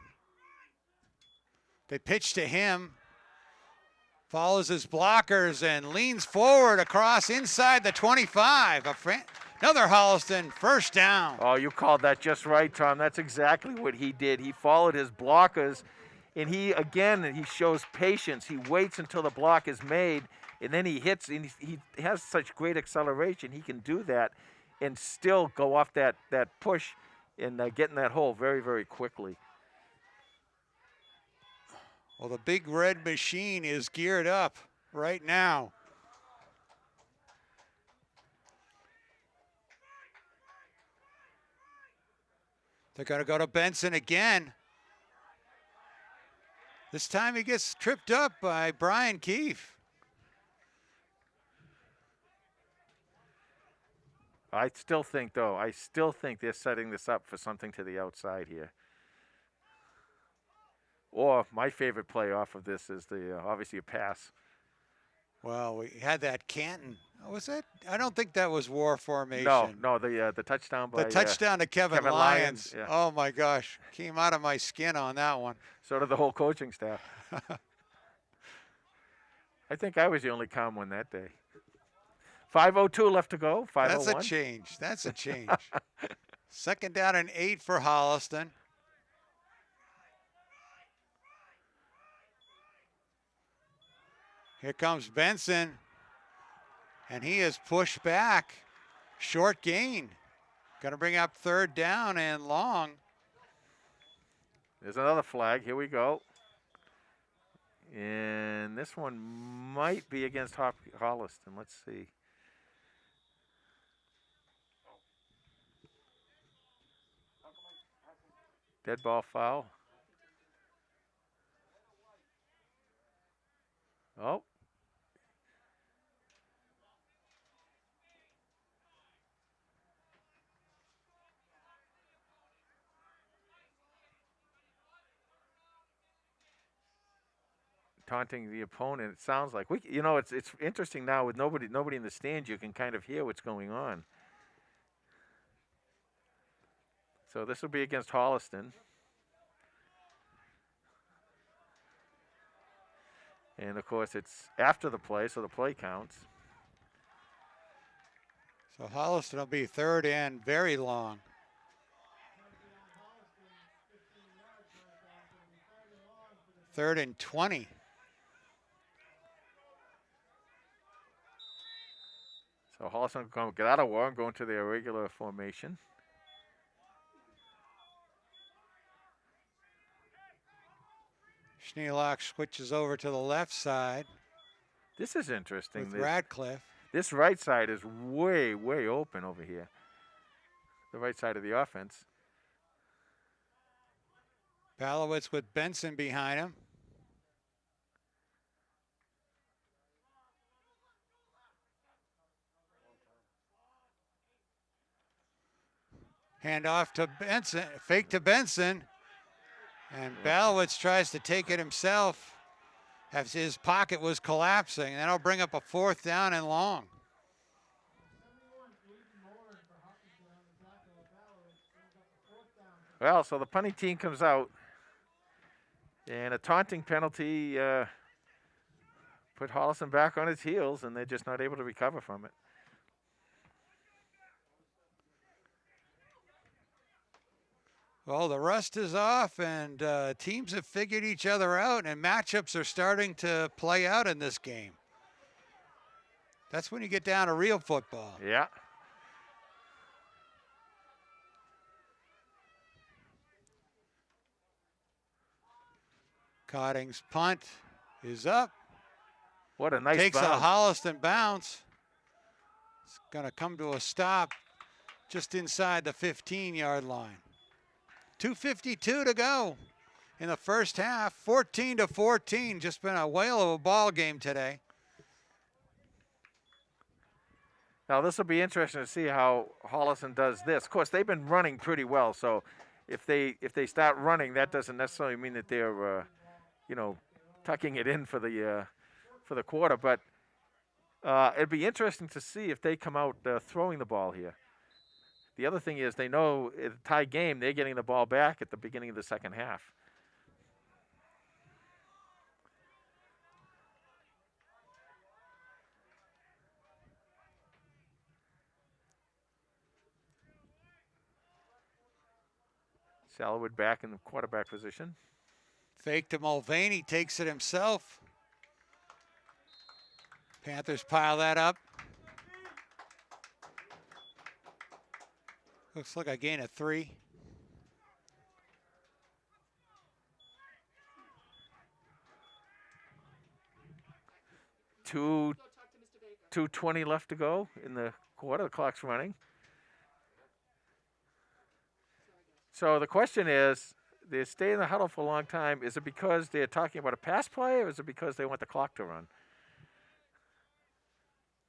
They pitch to him. Follows his blockers and leans forward across inside the 25. Another Holliston 1st down. Oh, you called that just right, Tom. That's exactly what he did. He followed his blockers, and he shows patience. He waits until the block is made, and then he hits, and he has such great acceleration. He can do that and still go off that push and get in that hole very, very quickly. Well, the big red machine is geared up right now. They're going to go to Benson again. This time he gets tripped up by Brian Keefe. I still think they're setting this up for something to the outside here. Or my favorite play off of this is obviously a pass. Well, we had that Canton. Was it? I don't think that was war formation. No, the touchdown by the touchdown to Kevin Lyons. Yeah. Oh my gosh, came out of my skin on that one. So did the whole coaching staff. I think I was the only calm one that day. 5:02 left to go. 5:01. That's a change. That's a change. 2nd down and 8 for Holliston. Here comes Benson. And he is pushed back. Short gain. Going to bring up 3rd down and long. There's another flag. Here we go. And this one might be against Holliston. Let's see. Dead ball foul. Oh. Taunting the opponent. It sounds like it's interesting now with nobody in the stands. You can kind of hear what's going on. So this will be against Holliston. And of course it's after the play, so the play counts. So Holliston will be 3rd and very long. Third and 20. So Holliston going to get out of war and go into their regular formation. Schneelock switches over to the left side. This is interesting. With Radcliffe. This right side is way, way open over here. The right side of the offense. Palowitz with Benson behind him. Hand off to Benson, fake to Benson. And Balowitz tries to take it himself as his pocket was collapsing. That'll bring up a 4th down and long. Well, so the punting team comes out. And a taunting penalty put Holliston back on its heels, and they're just not able to recover from it. Well, the rust is off, and teams have figured each other out, and matchups are starting to play out in this game. That's when you get down to real football. Yeah. Cotting's punt is up. What a nice Takes bounce. a Holliston bounce. It's going to come to a stop just inside the 15-yard line. 2:52 to go in the first half. 14-14. Just been a whale of a ball game today. Now this will be interesting to see how Holliston does this. Of course, they've been running pretty well. So if they start running, that doesn't necessarily mean that they're tucking it in for the quarter. But it'd be interesting to see if they come out throwing the ball here. The other thing is they know it's a tie game. They're getting the ball back at the beginning of the second half. Salwood back in the quarterback position. Fake to Mulvaney, takes it himself. Panthers pile that up. Looks like a gain of 3. Two 2:20 left to go in the quarter. The clock's running. So the question is, they stay in the huddle for a long time. Is it because they're talking about a pass play, or is it because they want the clock to run?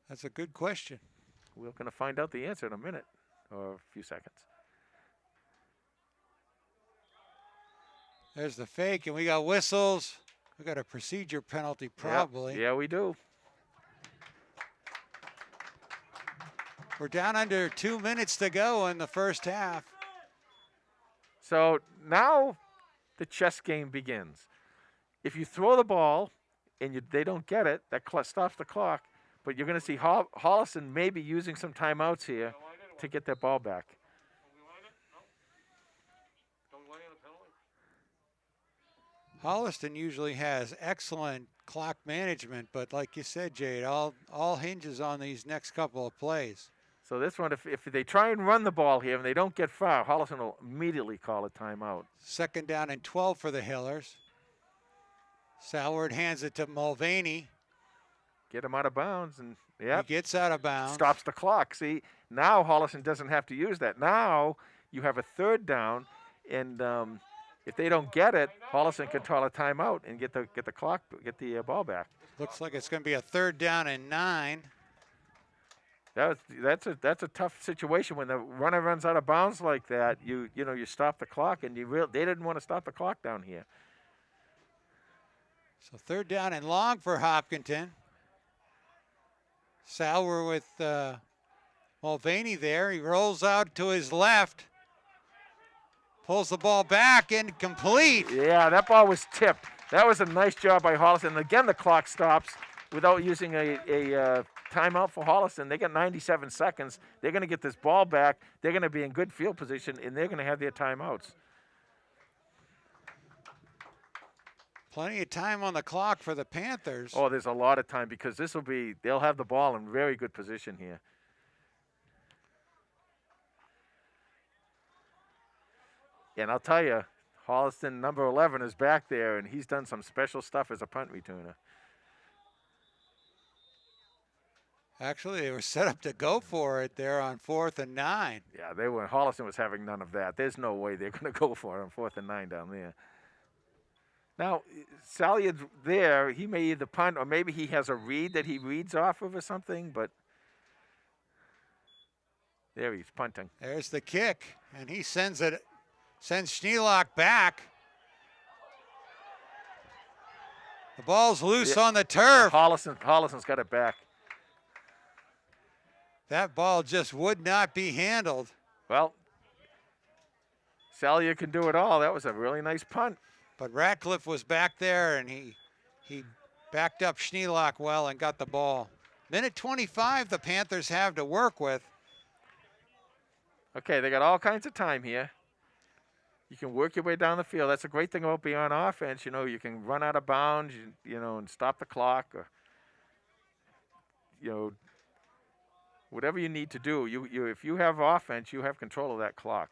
That's a good question. We're going to find out the answer in a minute or a few seconds. There's the fake, and we got whistles. We got a procedure penalty probably. Yep. Yeah, we do. We're down under 2 minutes to go in the first half. So now the chess game begins. If you throw the ball and they don't get it, that stops the clock. But you're going to see Holliston maybe using some timeouts here to get that ball back. Holliston usually has excellent clock management, but like you said, Jade, all hinges on these next couple of plays. So this one, if they try and run the ball here and they don't get far, Holliston will immediately call a timeout. 2nd down and 12 for the Hillers. Salward hands it to Mulvaney. Get him out of bounds, and yeah, He gets out of bounds. stops the clock. See, now Holliston doesn't have to use that. Now you have a 3rd down, and if they don't get it, Holliston can call a timeout and get the ball back. Looks like it's going to be a 3rd down and 9. That's a tough situation when the runner runs out of bounds like that. You stop the clock, and they didn't want to stop the clock down here. So 3rd down and long for Hopkinton. Salwer with Mulvaney there. He rolls out to his left. Pulls the ball back, incomplete. Yeah, that ball was tipped. That was a nice job by Holliston. And again, the clock stops without using a timeout for Holliston. They got 97 seconds. They're going to get this ball back. They're going to be in good field position, and they're going to have their timeouts. Plenty of time on the clock for the Panthers. Oh, there's a lot of time because they'll have the ball in very good position here. And I'll tell you, Holliston, number 11, is back there, and he's done some special stuff as a punt returner. Actually, they were set up to go for it there on 4th and 9. Yeah, they were. Holliston was having none of that. There's no way they're going to go for it on 4th and 9 down there. Now, Salyard's there. He may either punt or maybe he has a read that he reads off of or something, but there he's punting. There's the kick, and he sends Schneelock back. The ball's loose on the turf. Holliston's got it back. That ball just would not be handled. Well, Salyard can do it all. That was a really nice punt. But Ratcliffe was back there, and he backed up Schneelock well and got the ball. Minute 25 the Panthers have to work with. Okay, they got all kinds of time here. You can work your way down the field. That's a great thing about being on offense. You can run out of bounds, and stop the clock, or whatever you need to do. If you have offense, you have control of that clock.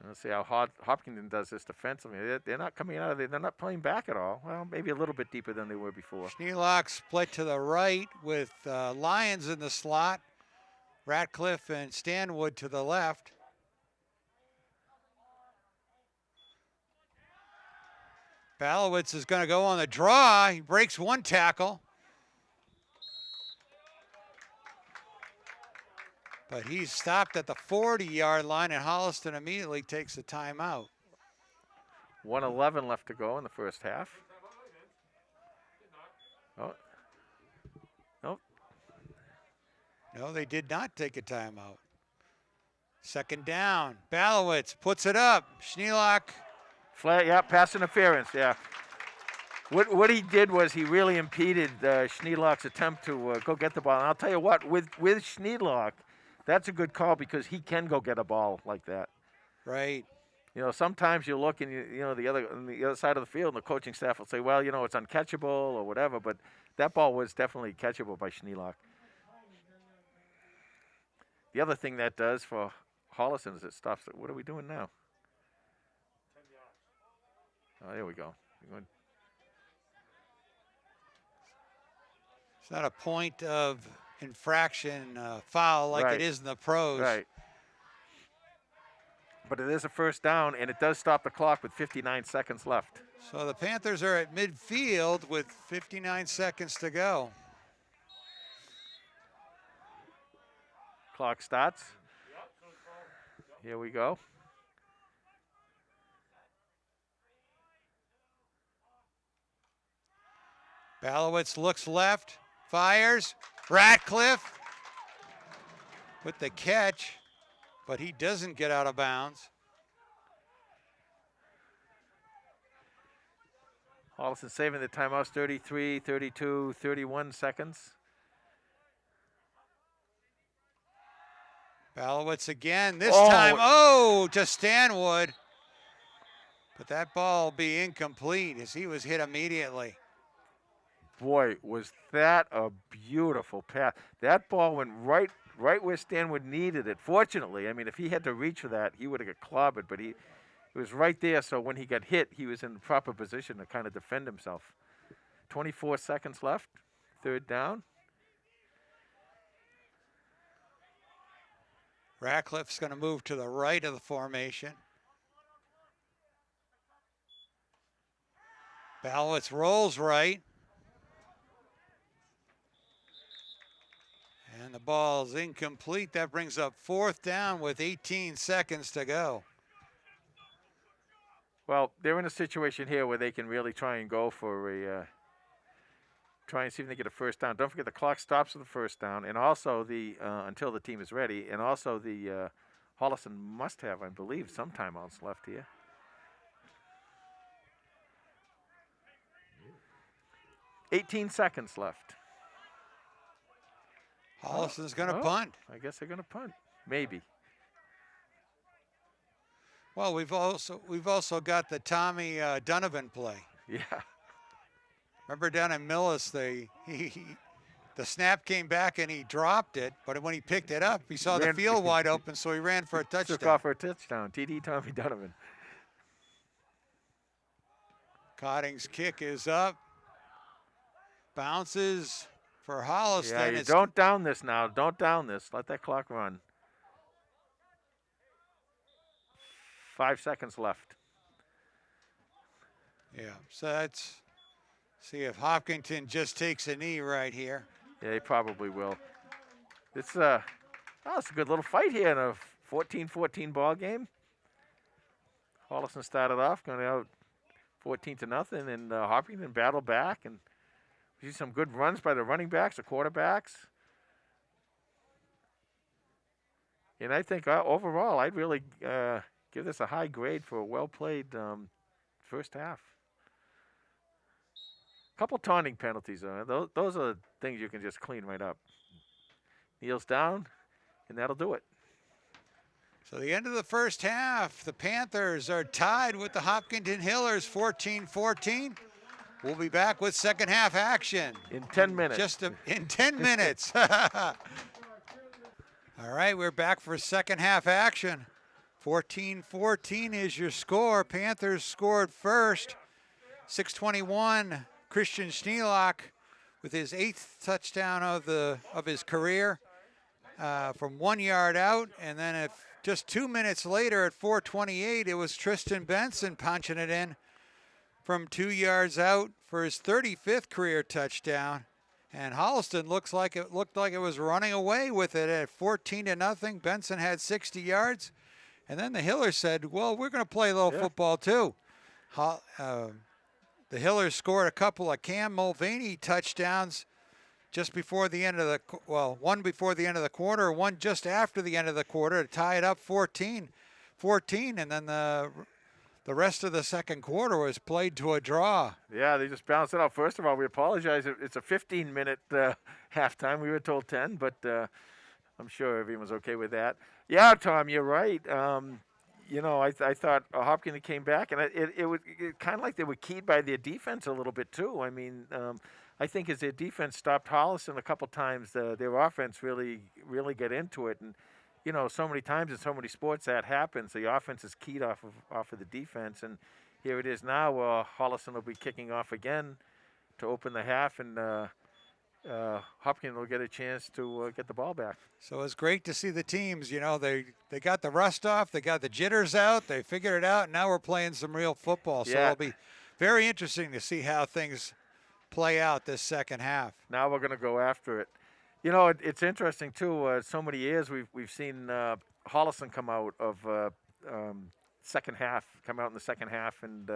Let's see how Hopkinton does this defensively. They're not coming out of it. They're not playing back at all. Well, maybe a little bit deeper than they were before. Schneelock split to the right with Lyons in the slot. Ratcliffe and Stanwood to the left. Balowitz is going to go on the draw. He breaks one tackle. But he's stopped at the 40-yard line, and Holliston immediately takes a timeout. 1:11 left to go in the first half. Oh. Nope. No, they did not take a timeout. 2nd down. Balowitz puts it up. Schneelock. Flat, yeah, pass interference, yeah. What he did was he really impeded Schneelock's attempt to go get the ball. And I'll tell you what, with Schneelock, that's a good call because he can go get a ball like that. Right. Sometimes you look and on the other side of the field, and the coaching staff will say, well, it's uncatchable or whatever, but that ball was definitely catchable by Schneelock. The other thing that does for Holliston is it stops. What are we doing now? 10 yards. Oh, there we go. It's not a point of infraction foul like it is in the pros. Right. But it is a first down, and it does stop the clock with 59 seconds left. So the Panthers are at midfield with 59 seconds to go. Clock starts. Here we go. Balowitz looks left, fires. Ratcliffe with the catch, but he doesn't get out of bounds. Holliston saving the timeouts, 33, 32, 31 seconds. Balowitz again, this time, to Stanwood. But that ball will be incomplete as he was hit immediately. Boy, was that a beautiful pass. That ball went right where Stanwood needed it. Fortunately, I mean, if he had to reach for that, he would have got clobbered, but it was right there, so when he got hit, he was in the proper position to kind of defend himself. 24 seconds left, third down. Ratcliffe's going to move to the right of the formation. Balowitz rolls right. And the ball's incomplete. That brings up fourth down with 18 seconds to go. Well, they're in a situation here where they can really try and go for try and see if they get a first down. Don't forget the clock stops at the first down, and also until the team is ready, and also the Holliston must have, I believe, some timeouts left here. $18 seconds left. Holliston's going to punt. I guess they're going to punt. Maybe. Well, we've also got the Tommy Donovan play. Yeah. Remember down in Millis, the snap came back and he dropped it, but when he picked it up, he saw the field wide open, so he ran for a touchdown. Took off for a touchdown. TD Tommy Donovan. Cotting's kick is up. Bounces for Holliston. Yeah, you don't down this now. Don't down this. Let that clock run. 5 seconds left. Yeah, so let's see if Hopkinton just takes a knee right here. Yeah, he probably will. It's a good little fight here in a 14-14 ball game. Holliston started off going out 14-0, and Hopkinton battled back, and we see some good runs by the running backs, the quarterbacks. And I think overall, I'd really give this a high grade for a well-played first half. A couple taunting penalties. Those are things you can just clean right up. Kneels down, and that'll do it. So the end of the first half, the Panthers are tied with the Hopkinton Hillers 14-14. We'll be back with second half action. In 10 minutes. In 10 minutes. All right, we're back for second half action. 14-14 is your score. Panthers scored first. 6:21, Christian Schneelock with his 8th touchdown of his career from 1 yard out. And then just 2 minutes later at 4:28, it was Tristan Benson punching it in from 2 yards out for his 35th career touchdown. And Holliston looked like it was running away with it at 14-0. Benson had 60 yards. And then the Hillers said, well, we're going to play a little football too. The Hillers scored a couple of Cam Mulvaney touchdowns just before the end of one before the end of the quarter, one just after the end of the quarter to tie it up 14-14. And then the rest of the second quarter was played to a draw. Yeah, they just bounced it out. First of all, we apologize. It's a 15-minute halftime. We were told 10, but I'm sure everyone's okay with that. Yeah, Tom, you're right. I thought Hopkins came back, and it was kind of like they were keyed by their defense a little bit too. I mean, I think as their defense stopped Holliston a couple times, their offense really got into it. And so many times in so many sports that happens. The offense is keyed off of the defense, and here it is now. Holliston will be kicking off again to open the half, and Hopkins will get a chance to get the ball back. So it's great to see the teams. They got the rust off, they got the jitters out, they figured it out, and now we're playing some real football. So it'll be very interesting to see how things play out this second half. Now we're going to go after it. It's interesting too. So many years we've seen Holliston come out of second half, come out in the second half, and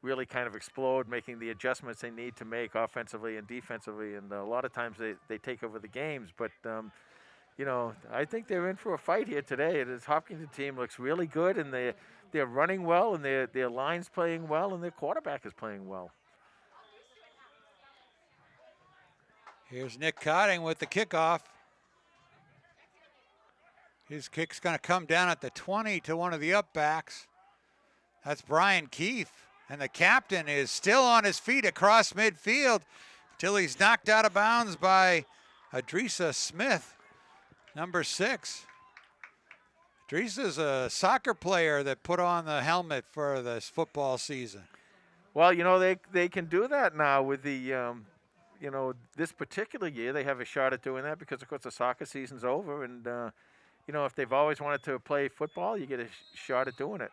really kind of explode, making the adjustments they need to make offensively and defensively. And a lot of times they take over the games. But I think they're in for a fight here today. This Hopkinton team looks really good, and they're running well, and their line's playing well, and their quarterback is playing well. Here's Nick Cotting with the kickoff. His kick's going to come down at the 20 to one of the up backs. That's Brian Keefe. And the captain is still on his feet across midfield till he's knocked out of bounds by Adrisa Smith, number 6. Adrisa's a soccer player that put on the helmet for this football season. Well, you know, they can do that now with the, you know, this particular year they have a shot at doing that because, of course, the soccer season's over. And, you know, if they've always wanted to play football, you get a shot at doing it.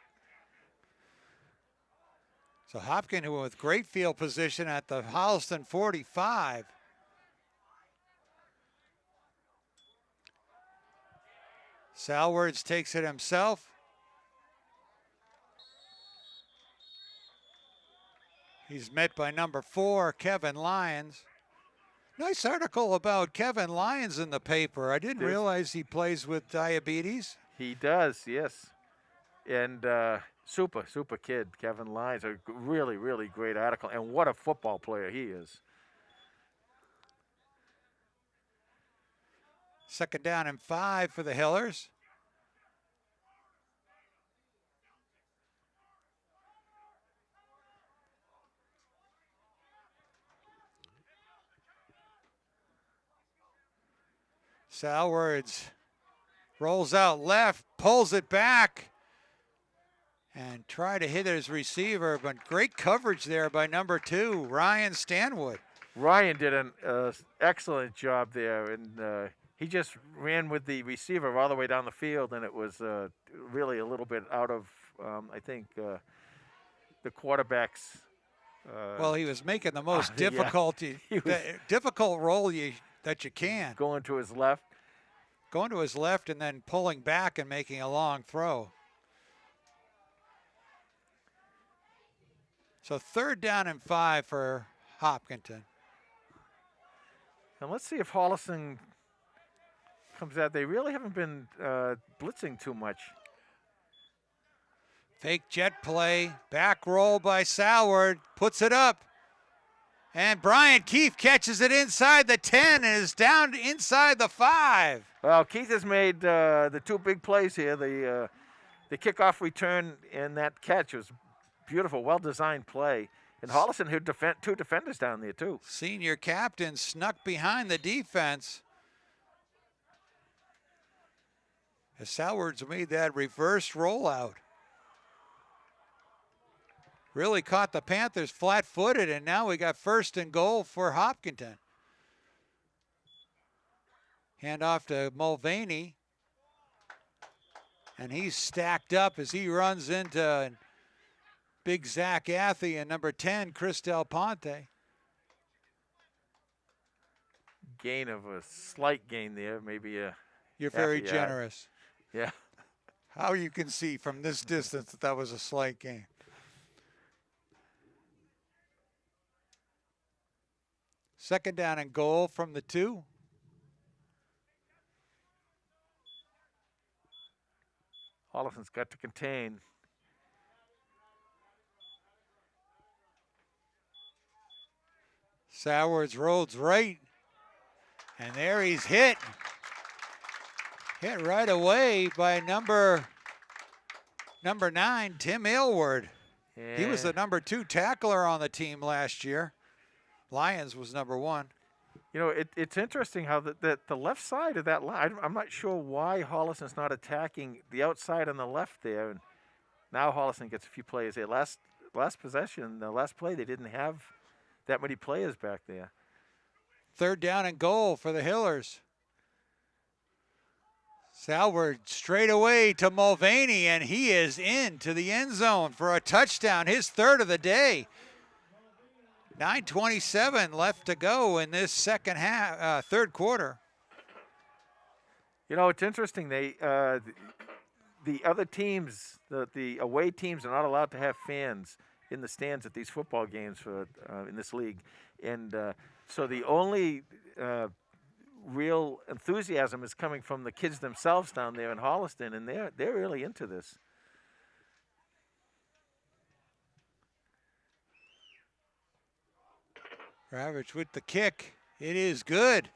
So Hopkinton with great field position at the Holliston 45. Salwords takes it himself. He's met by number 4, Kevin Lyons. Nice article about Kevin Lyons in the paper. I didn't realize he plays with diabetes. He does, yes. And super kid, Kevin Lyons. A really, really great article. And what a football player he is. Second down and 5 for the Hillers. Salwords rolls out left, pulls it back, and try to hit his receiver, but great coverage there by number 2, Ryan Stanwood. Ryan did an excellent job there, and he just ran with the receiver all the way down the field, and it was really a little bit out of, I think, the quarterback's. Well, he was making the most difficult role that you can. Going to his left. Going to his left and then pulling back and making a long throw. So third down and 5 for Hopkinton. And let's see if Holliston comes out. They really haven't been blitzing too much. Fake jet play, back roll by Salward, puts it up. And Brian Keefe catches it inside the 10 and is down inside the 5. Well, Keith has made the 2 big plays here. The kickoff return and that catch was beautiful, well-designed play. And Holliston had 2 defenders down there, too. Senior captain snuck behind the defense. As Salwards made that reverse rollout. Really caught the Panthers flat-footed, and now we got first and goal for Hopkinton. Hand off to Mulvaney. And he's stacked up as he runs into big Zach Athy and number 10, Chris Del Ponte. Gain of a slight gain there, maybe a. You're very generous. Yeah. How you can see from this distance that was a slight gain. Second down and goal from the 2. Holliston's got to contain. Salwards rolls right. And there he's hit. Hit right away by number 9, Tim Aylward. Yeah. He was the number 2 tackler on the team last year. Lyons was number 1. You know, it's interesting how the left side of that line, I'm not sure why Holliston's not attacking the outside on the left there. And now Holliston gets a few players there. Last possession, the last play, they didn't have that many players back there. Third down and goal for the Hillers. Salward straight away to Mulvaney, and he is into the end zone for a touchdown, his 3rd of the day. 9:27 left to go in this third quarter. You know, it's interesting. They the other teams, the away teams, are not allowed to have fans in the stands at these football games for in this league, and so the only real enthusiasm is coming from the kids themselves down there in Holliston, and they're really into this. Ravage with the kick. It is good.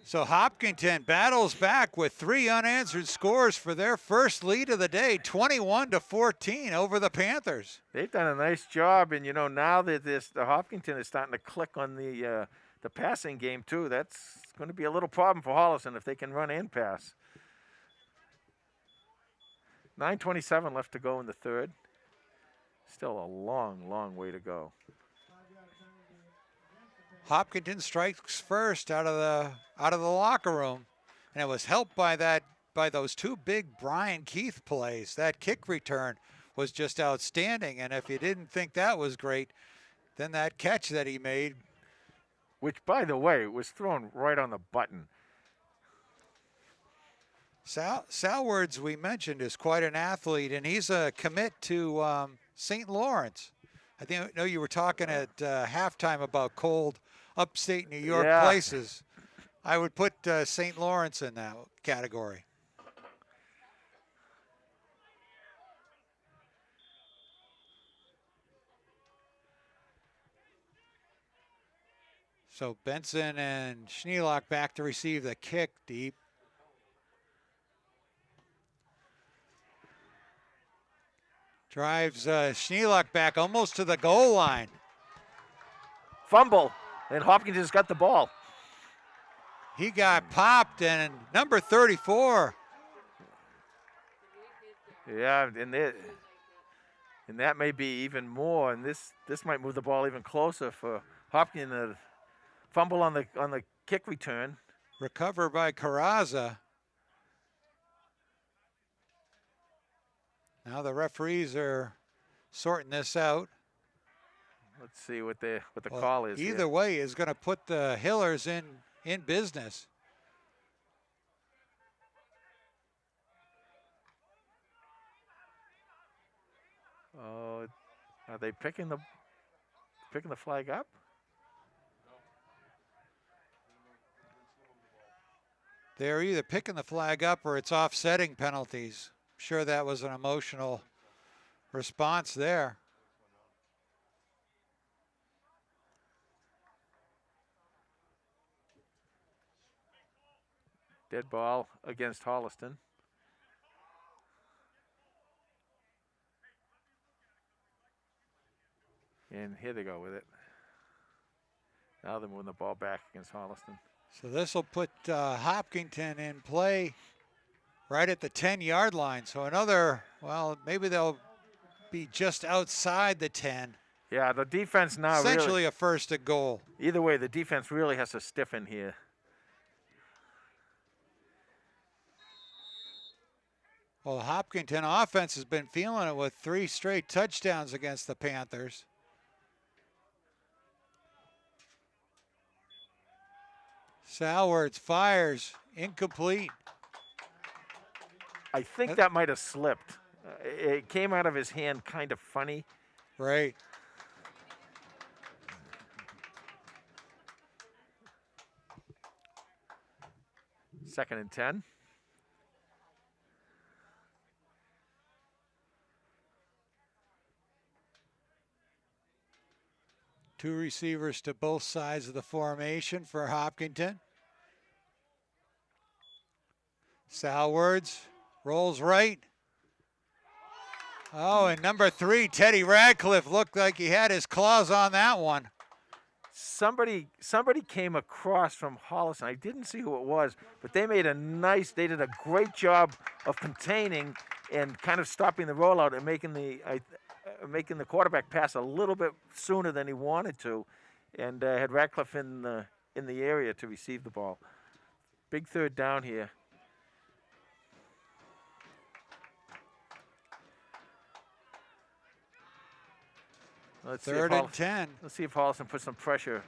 So Hopkinton battles back with 3 unanswered scores for their first lead of the day, 21-14 over the Panthers. They've done a nice job, and now that the Hopkinton is starting to click on the passing game too. That's going to be a little problem for Holliston if they can run and pass. 9:27 left to go in the third. Still a long, long way to go. Hopkinton strikes first out of the locker room, and it was helped by those 2 big Brian Keith plays. That kick return was just outstanding, and if you didn't think that was great, then that catch that he made, which by the way was thrown right on the button. Salwards, we mentioned, is quite an athlete, and he's a commit to St. Lawrence. I know you were talking at halftime about cold upstate New York places. I would put St. Lawrence in that category. So Benson and Schneelock back to receive the kick deep. Drives Schneelock back almost to the goal line. Fumble, and Hopkins got the ball. He got popped, and number 34. Yeah, and that may be even more, and this might move the ball even closer for Hopkins. A fumble on the kick return. Recover by Carrazza. Now the referees are sorting this out. Let's see what the call is. Either way is going to put the Hillers in business. Oh, are they picking the flag up? They're either picking the flag up or it's offsetting penalties. Sure, that was an emotional response there. Dead ball against Holliston. And here they go with it. Now they're moving the ball back against Holliston. So this will put Hopkinton in play right at the 10-yard line. So maybe they'll be just outside the 10. Yeah, the defense now essentially a first and goal. Either way, the defense really has to stiffen here. Well, the Hopkinton offense has been feeling it with 3 straight touchdowns against the Panthers. Salwards fires, incomplete. I think that might have slipped. It came out of his hand kind of funny. Right. Second and 10. Two receivers to both sides of the formation for Hopkinton. Salwards rolls right. Oh, and number 3, Teddy Radcliffe, looked like he had his claws on that one. Somebody came across from Holliston. I didn't see who it was, but they did a great job of containing and kind of stopping the rollout and making the quarterback pass a little bit sooner than he wanted to, and had Radcliffe in the area to receive the ball. Big third down here. Third and 10. Let's see if Holliston puts some pressure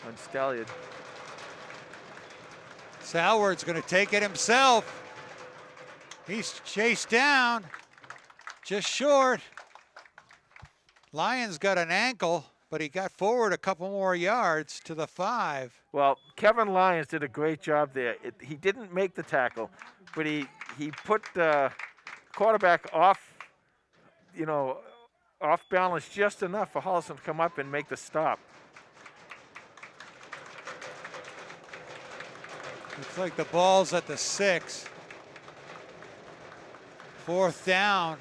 on Stallion. Salward's going to take it himself. He's chased down, just short. Lyons got an ankle, but he got forward a couple more yards to the 5. Well, Kevin Lyons did a great job there. He didn't make the tackle, but he put the quarterback off, off balance just enough for Holliston to come up and make the stop. Looks like the ball's at the 6. 4th down.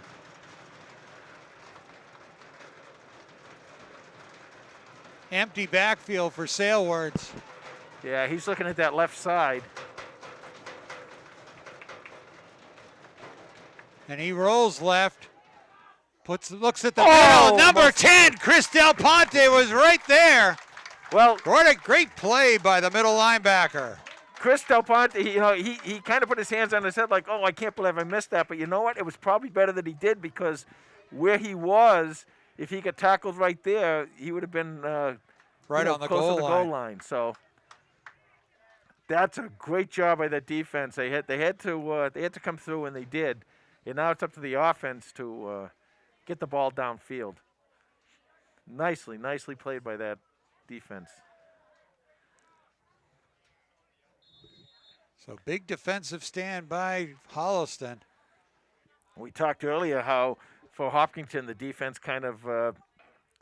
Empty backfield for Salewards. Yeah, he's looking at that left side. And he rolls left. Looks at the middle. Number 10, Chris Del Ponte was right there. Well, what a great play by the middle linebacker. Chris Del Ponte, he kind of put his hands on his head like, oh, I can't believe I missed that. But you know what? It was probably better that he did, because where he was, if he got tackled right there, he would have been right on the goal line. So that's a great job by that defense. They had to come through, and they did. And now it's up to the offense to get the ball downfield. Nicely played by that defense. So big defensive stand by Holliston. We talked earlier how for Hopkinton the defense kind of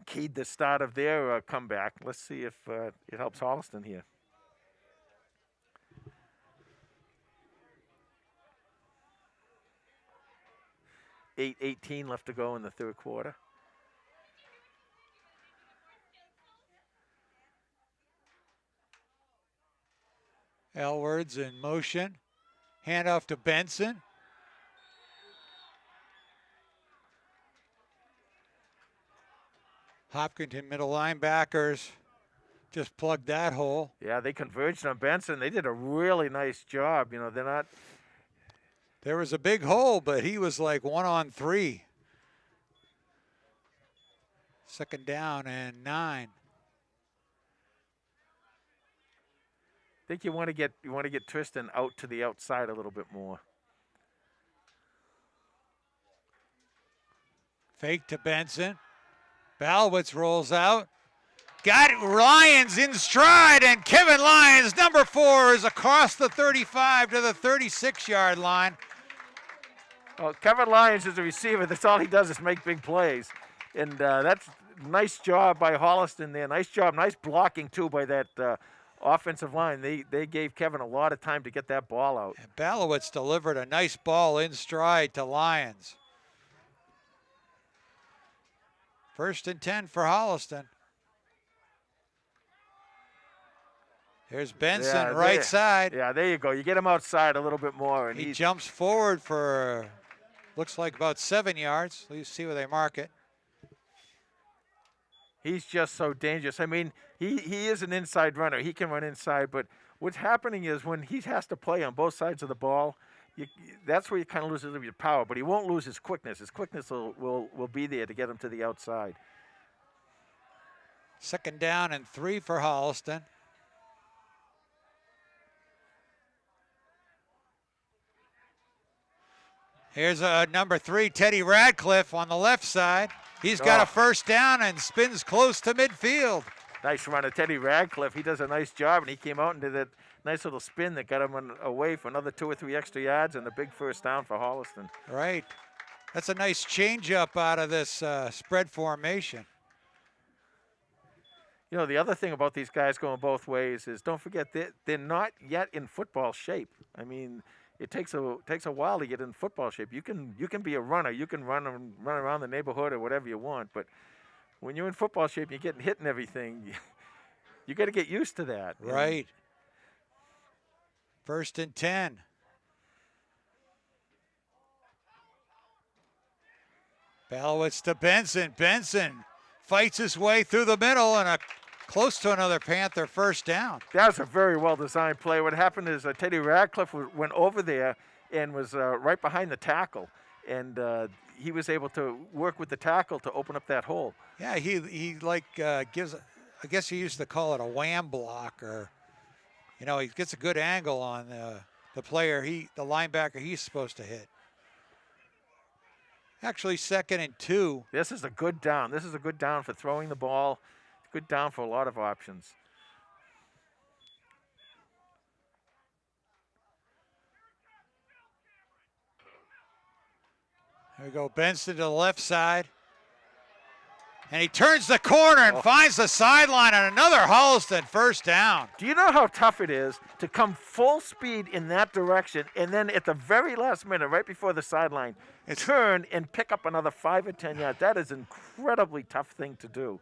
keyed the start of their comeback. Let's see if it helps Holliston here. 8:18 left to go in the third quarter. Elwards in motion. Handoff to Benson. Hopkinton middle linebackers just plugged that hole. Yeah, they converged on Benson. They did a really nice job. You know, they're not. There was a big hole, but he was like 1-on-3. 2nd down and 9. I think you want to get Tristan out to the outside a little bit more. Fake to Benson. Balwitz rolls out. Got Lyons in stride, and Kevin Lyons, number 4, is across the 35 to the 36-yard line. Well, Kevin Lyons is a receiver. That's all he does is make big plays. And that's a nice job by Holliston there. Nice job. Nice blocking, too, by that offensive line. They gave Kevin a lot of time to get that ball out. And Balowitz delivered a nice ball in stride to Lyons. 1st and 10 for Holliston. Here's Benson, right side. Yeah, there you go. You get him outside a little bit more. And he jumps forward for, looks like about 7 yards. Let's see where they mark it. He's just so dangerous. I mean, he is an inside runner. He can run inside, but what's happening is when he has to play on both sides of the ball, that's where you kind of lose a little bit of power, but he won't lose his quickness. His quickness will be there to get him to the outside. 2nd down and 3 for Holliston. Here's number 3, Teddy Radcliffe on the left side. He's got a 1st down and spins close to midfield. Nice run of Teddy Radcliffe. He does a nice job, and he came out and did that nice little spin that got him away for another 2 or 3 extra yards and a big 1st down for Holliston. Right. That's a nice change-up out of this spread formation. You know, the other thing about these guys going both ways is don't forget they're not yet in football shape. I mean, it takes a while to get in football shape. You can be a runner. You can run around the neighborhood or whatever you want, but when you're in football shape, you're getting hit and everything. You got to get used to that. Right. 1st and 10. Balowitz to Benson. Benson fights his way through the middle and close to another Panther 1st down. That was a very well-designed play. What happened is Teddy Radcliffe went over there and was right behind the tackle, and he was able to work with the tackle to open up that hole. Yeah, he like gives, I guess you used to call it a wham block, or, you know, he gets a good angle on the player, the linebacker he's supposed to hit. Actually, 2nd and 2. This is a good down. This is a good down for throwing the ball. Good down for a lot of options. There we go. Benson to the left side. And he turns the corner and finds the sideline on another Holliston first down. Do you know how tough it is to come full speed in that direction and then at the very last minute, right before the sideline, turn and pick up another 5 or 10 yards? That is an incredibly tough thing to do.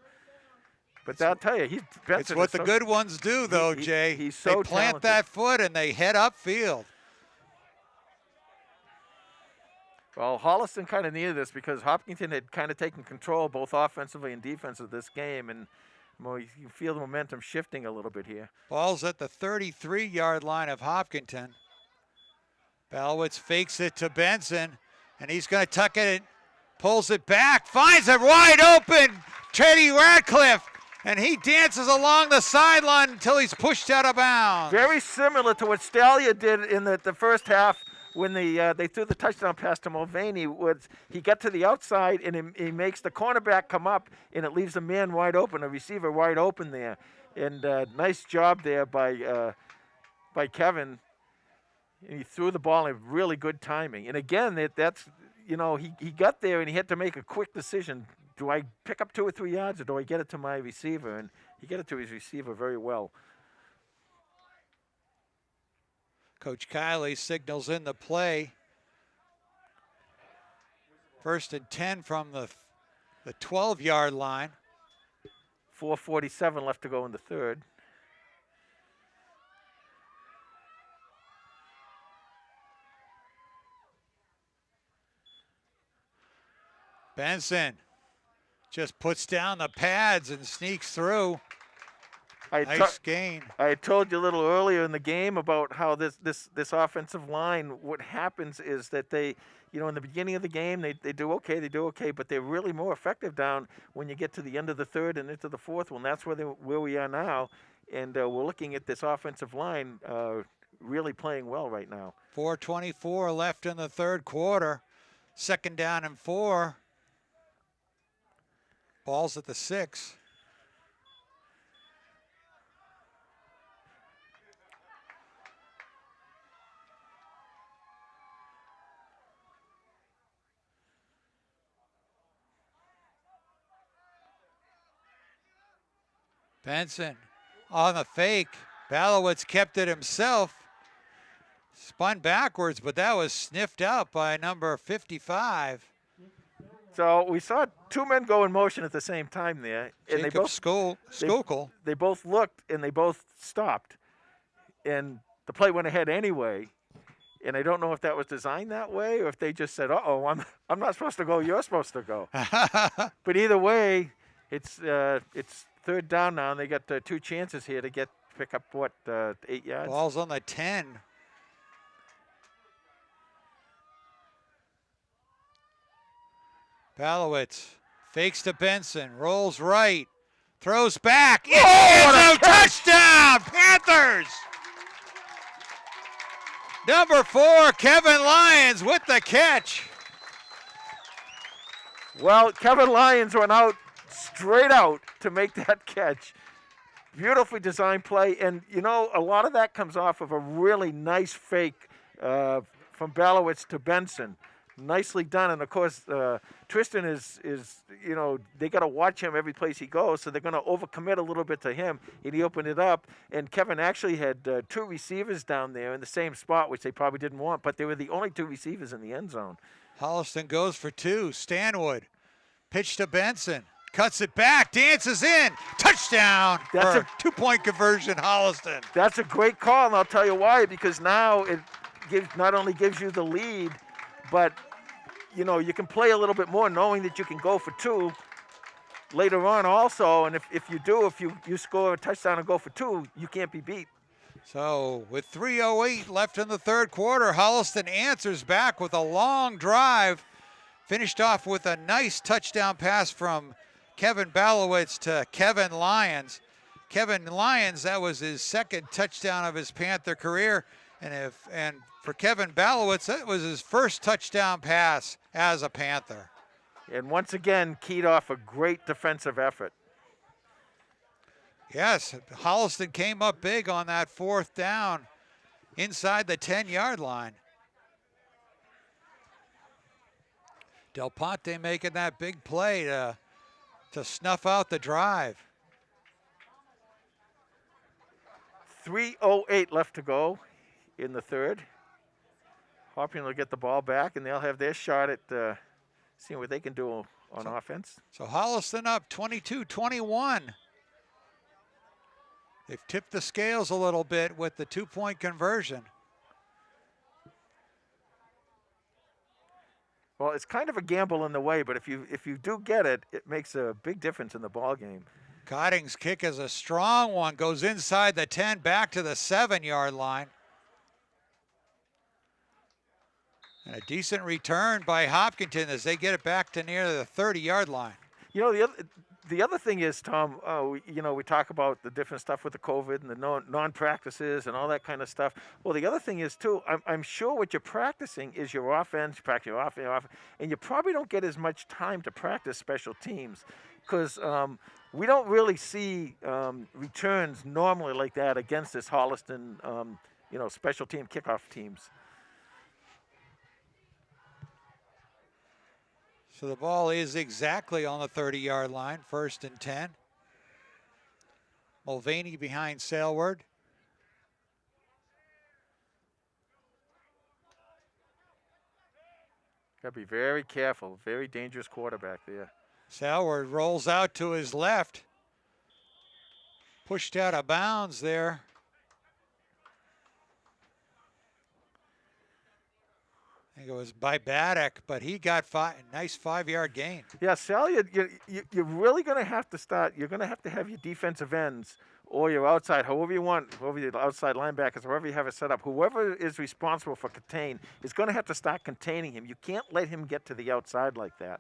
But I'll tell you, it's what the good ones do, though, Jay. He's so they plant talented. that foot and they head upfield. Well, Holliston kind of needed this because Hopkinton had kind of taken control both offensively and defensively this game, and well, you feel the momentum shifting a little bit here. Ball's at the 33-yard line of Hopkinton. Balowitz fakes it to Benson, and he's going to tuck it in, pulls it back, finds it wide open, Teddy Radcliffe, and he dances along the sideline until he's pushed out of bounds. Very similar to what Stallia did in the first half when they threw the touchdown pass to Mulvaney. He got to the outside, and he makes the cornerback come up, and it leaves a man wide open, a receiver wide open there. And nice job there by Kevin. And he threw the ball in really good timing. And again, that's he got there, and he had to make a quick decision. Do I pick up 2 or 3 yards, or do I get it to my receiver? And he got it to his receiver very well. Coach Kiley signals in the play. 1st and 10 from the 12-yard line. 4:47 left to go in the third. Benson just puts down the pads and sneaks through. Nice gain. I told you a little earlier in the game about how this offensive line, what happens is that they, in the beginning of the game, they do okay, but they're really more effective down when you get to the end of the third and into the fourth one. That's where we are now, and we're looking at this offensive line really playing well right now. 4:24 left in the third quarter. 2nd down and 4. Ball's at the 6. Benson on the fake. Balowitz kept it himself. Spun backwards, but that was sniffed out by number 55. So we saw 2 men go in motion at the same time there. And Jacob Skokel. They both looked, and they both stopped. And the play went ahead anyway. And I don't know if that was designed that way or if they just said, uh-oh, I'm not supposed to go, you're supposed to go. But either way, it's 3rd down now, and they got 2 chances here to pick up, 8 yards? Ball's on the 10. Balowitz fakes to Benson, rolls right, throws back. It's a touchdown, Panthers! Number 4, Kevin Lyons with the catch. Well, Kevin Lyons went out straight out to make that catch. Beautifully designed play, and a lot of that comes off of a really nice fake from Balowitz to Benson. Nicely done, and of course Tristan is they got to watch him every place he goes, so they're going to overcommit a little bit to him, and he opened it up, and Kevin actually had 2 receivers down there in the same spot, which they probably didn't want, but they were the only 2 receivers in the end zone. Holliston goes for 2. Stanwood pitch to Benson, cuts it back, dances in, touchdown. That's a 2-point conversion, Holliston. That's a great call, and I'll tell you why, because now it not only gives you the lead, but, you can play a little bit more knowing that you can go for 2 later on also. And if you score a touchdown and go for 2, you can't be beat. So with 3:08 left in the third quarter, Holliston answers back with a long drive. Finished off with a nice touchdown pass from Kevin Balowitz to Kevin Lyons. Kevin Lyons, that was his 2nd touchdown of his Panther career. And for Kevin Balowitz, that was his 1st touchdown pass as a Panther. And once again, keyed off a great defensive effort. Yes, Holliston came up big on that 4th down inside the 10-yard line. Del Ponte making that big play to to snuff out the drive. 3:08 left to go in the third. Hopkinton will get the ball back, and they'll have their shot at seeing what they can do on offense. So Holliston up 22-21. They've tipped the scales a little bit with the 2-point conversion. Well, it's kind of a gamble in the way, but if you do get it, it makes a big difference in the ball game. Cotting's kick is a strong one, goes inside the 10, back to the 7-yard line. And a decent return by Hopkinton as they get it back to near the 30-yard line. You know, the other thing is, Tom, we talk about the different stuff with the COVID and the non-practices and all that kind of stuff. Well, the other thing is, too, I'm sure what you're practicing is your offense, you practice your offense, and you probably don't get as much time to practice special teams because we don't really see returns normally like that against this Holliston, special team kickoff teams. So the ball is exactly on the 30-yard line, 1st and 10. Mulvaney behind Salward. Got to be very careful. Very dangerous quarterback there. Salward rolls out to his left. Pushed out of bounds there. I think it was by Baddock, but he got nice 5-yard gain. Yeah, Sally, you're really going to have to start. You're going to have your defensive ends or your outside, however you want, whoever your outside linebackers, however you have it set up. Whoever is responsible for contain is going to have to start containing him. You can't let him get to the outside like that.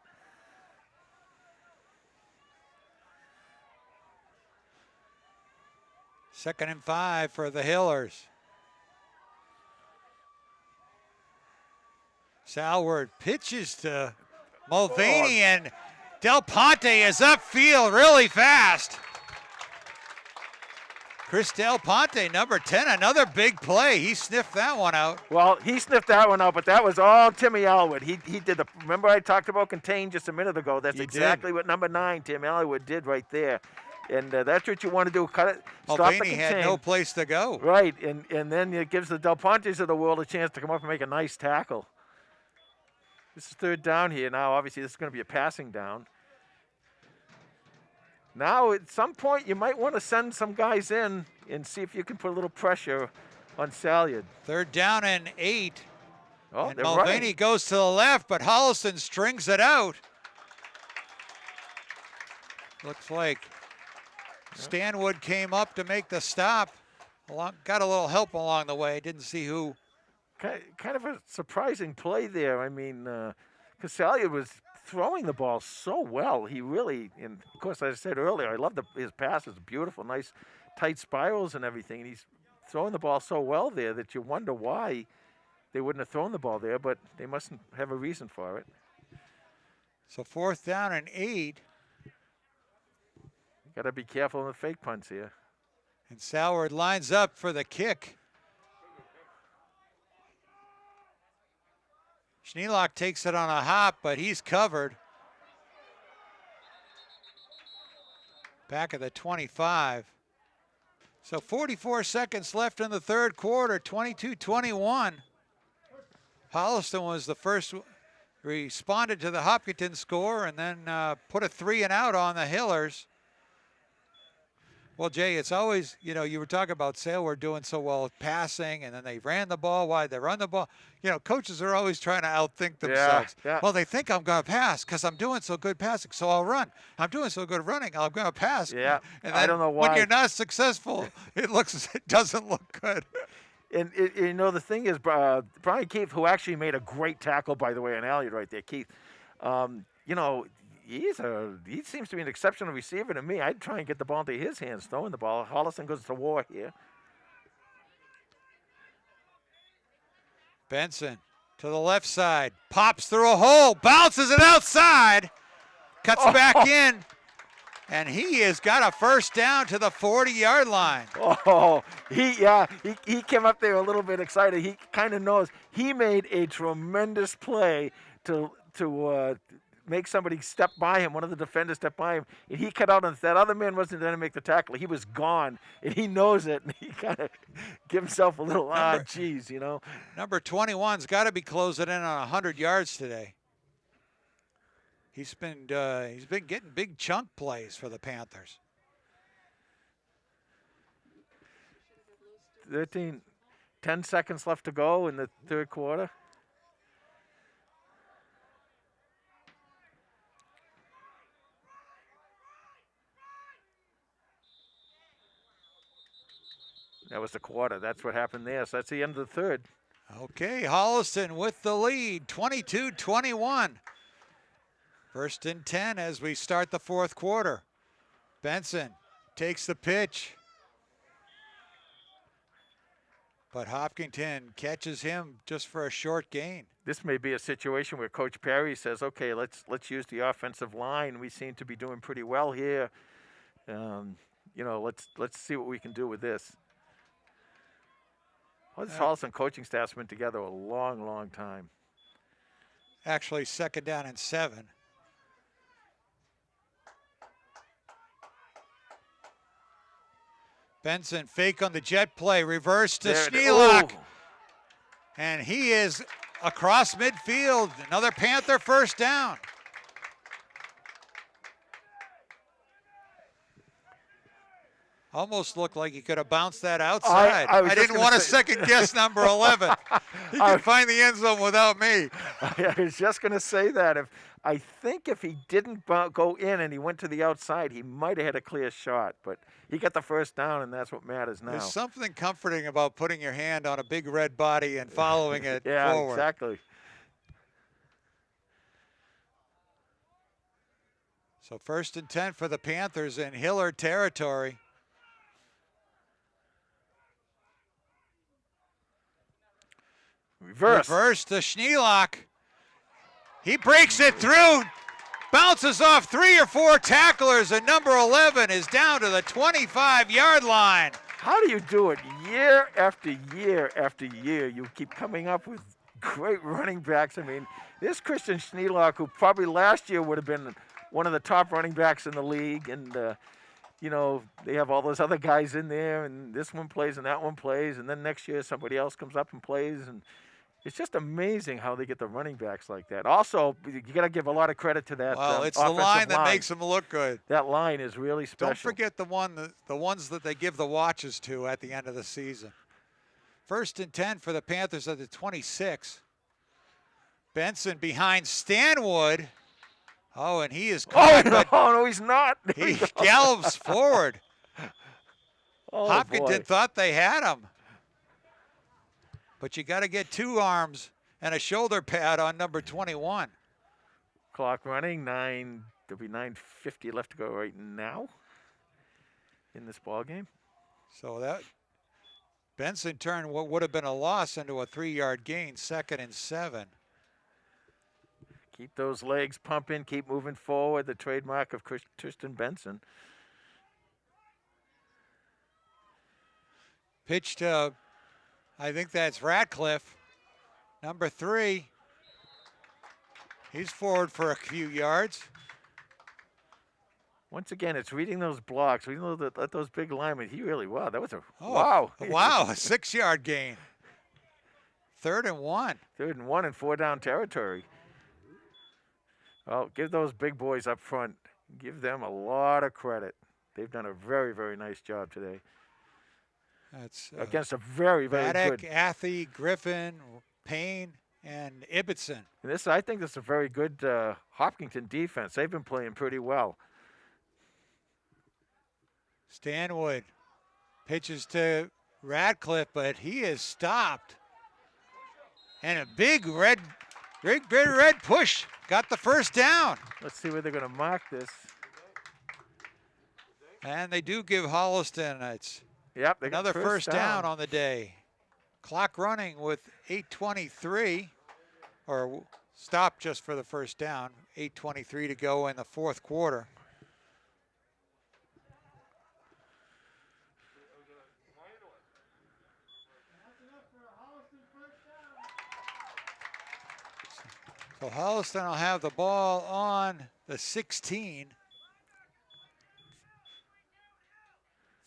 Second and 5 for the Hillers. Salward pitches to Mulvaney, and Del Ponte is upfield really fast. Chris Del Ponte, number 10, another big play. He sniffed that one out. Well, he sniffed that one out, but that was all Timmy Alwood. He did remember I talked about contain just a minute ago. That's exactly what number 9, Tim Alwood, did right there. And that's what you want to do, cut it, stop the Mulvaney contain. had no place to go. Right, and then it gives the Del Pontes of the world a chance to come up and make a nice tackle. This is 3rd down here now. Obviously, this is going to be a passing down. Now, at some point, you might want to send some guys in and see if you can put a little pressure on Salyard. 3rd down and 8. Oh, and Mulvaney goes to the left, but Holliston strings it out. Looks like Stanwood came up to make the stop. Got a little help along the way. Didn't see who. Kind of a surprising play there. I mean, because Salyard was throwing the ball so well. He really, and of course, as I said earlier, I love his passes. Beautiful, nice, tight spirals and everything. And he's throwing the ball so well there that you wonder why they wouldn't have thrown the ball there, but they mustn't have a reason for it. So 4th down and 8. Got to be careful in the fake punts here. And Salward lines up for the kick. Schneelock takes it on a hop, but he's covered. Back at the 25. So 44 seconds left in the 3rd quarter, 22-21. Holliston was the first, responded to the Hopkinton score and then put a 3-and-out on the Hillers. Well, Jay, it's always, you were talking about Salward doing so well with passing, and then they ran the ball. Why they run the ball? Coaches are always trying to outthink themselves. Yeah. Well, they think I'm going to pass because I'm doing so good passing, so I'll run. I'm doing so good running, I'm going to pass. Yeah, and then I don't know why. When you're not successful, it doesn't look good. And the thing is, Brian Keith, who actually made a great tackle, by the way, on Elliott right there, Keith. He seems to be an exceptional receiver to me. I'd try and get the ball into his hands, throwing the ball. Holliston goes to war here. Benson to the left side, pops through a hole, bounces it outside, cuts back in, and he has got a 1st down to the 40-yard line. Oh, he came up there a little bit excited. He kind of knows he made a tremendous play to make somebody step by him, one of the defenders step by him, and he cut out, and that other man wasn't there to make the tackle. He was gone, and he knows it, and he kind of gives himself a little, geez, you know. Number 21's got to be closing in on 100 yards today. He's been getting big chunk plays for the Panthers. 10 seconds left to go in the third quarter. That was the quarter. That's what happened there. So that's the end of the third. Okay, Holliston with the lead, 22-21. First and 10 as we start the fourth quarter. Benson takes the pitch, but Hopkinton catches him just for a short gain. This may be a situation where Coach Perry says, okay, let's use the offensive line. We seem to be doing pretty well here. You know, let's see what we can do with this. Well, this Holliston coaching staff's been together a long, long time. Actually, second down and 7. Benson fake on the jet play, reverse to Schneelock. And he is across midfield. Another Panther first down. Almost looked like he could have bounced that outside. I didn't want to second guess number 11. He could find the end zone without me. I was just going to say that. I think if he didn't go in and he went to the outside, he might have had a clear shot. But he got the first down, and that's what matters now. There's something comforting about putting your hand on a big red body and following it yeah, forward. Exactly. So first and 10 for the Panthers in Hillard territory. Reverse to Schneelock. He breaks it through, bounces off 3 or 4 tacklers, and number 11 is down to the 25-yard line. How do you do it year after year after year? You keep coming up with great running backs. I mean, this Christian Schneelock, who probably last year would have been one of the top running backs in the league, and you know, they have all those other guys in there, and this one plays and that one plays, and then next year somebody else comes up and plays, and it's just amazing how they get the running backs like that. Also, you got to give a lot of credit to that. Well, it's the line that makes them look good. That line is really special. Don't forget the ones that they give the watches to at the end of the season. First and 10 for the Panthers at the 26. Benson behind Stanwood. Oh, and he is caught. No, he's not. He gallops forward. Oh, Hopkinton boy. thought they had him. But you got to get 2 arms and a shoulder pad on number 21. Clock running, there'll be 9:50 left to go right now in this ball game. So that Benson turned what would have been a loss into a 3-yard gain, 2nd and 7. Keep those legs pumping, keep moving forward, the trademark of Tristan Benson. Pitch to, I think that's Ratcliffe, number 3. He's forward for a few yards. Once again, it's reading those blocks. We know that those big linemen, wow, that was wow. Wow, a 6-yard gain. 3rd and 1. 3rd and 1 in 4-down territory. Well, give those big boys up front, give them a lot of credit. They've done a very, very nice job today. That's against a very, very Paddock, good. Athey, Griffin, Payne, and Ibbotson. And I think this is a very good Hopkinton defense. They've been playing pretty well. Stanwood pitches to Radcliffe, but he is stopped. And a big red push got the first down. Let's see where they're going to mark this. And they do give Holliston another first down on the day. Clock running with 8:23, or stop just for the first down. 8:23 to go in the fourth quarter. So Holliston will have the ball on the 16.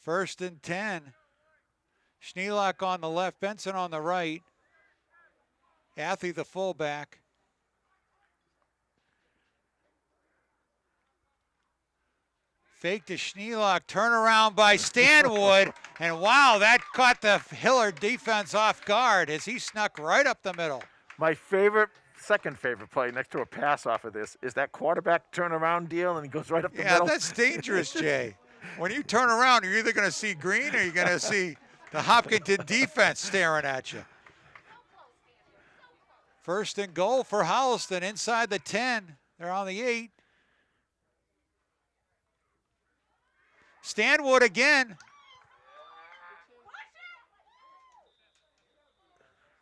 1st and 10. Schneelock on the left, Benson on the right. Athy the fullback. Fake to Schneelock, turnaround by Stanwood, and wow, that caught the Hillard defense off guard as he snuck right up the middle. My second favorite play next to a pass off of this is that quarterback turnaround deal, and he goes right up the middle. Yeah, that's dangerous, Jay. When you turn around, you're either going to see green or you're going to see the Hopkinton defense staring at you. 1st and goal for Holliston inside the 10. They're on the 8. Stanwood again.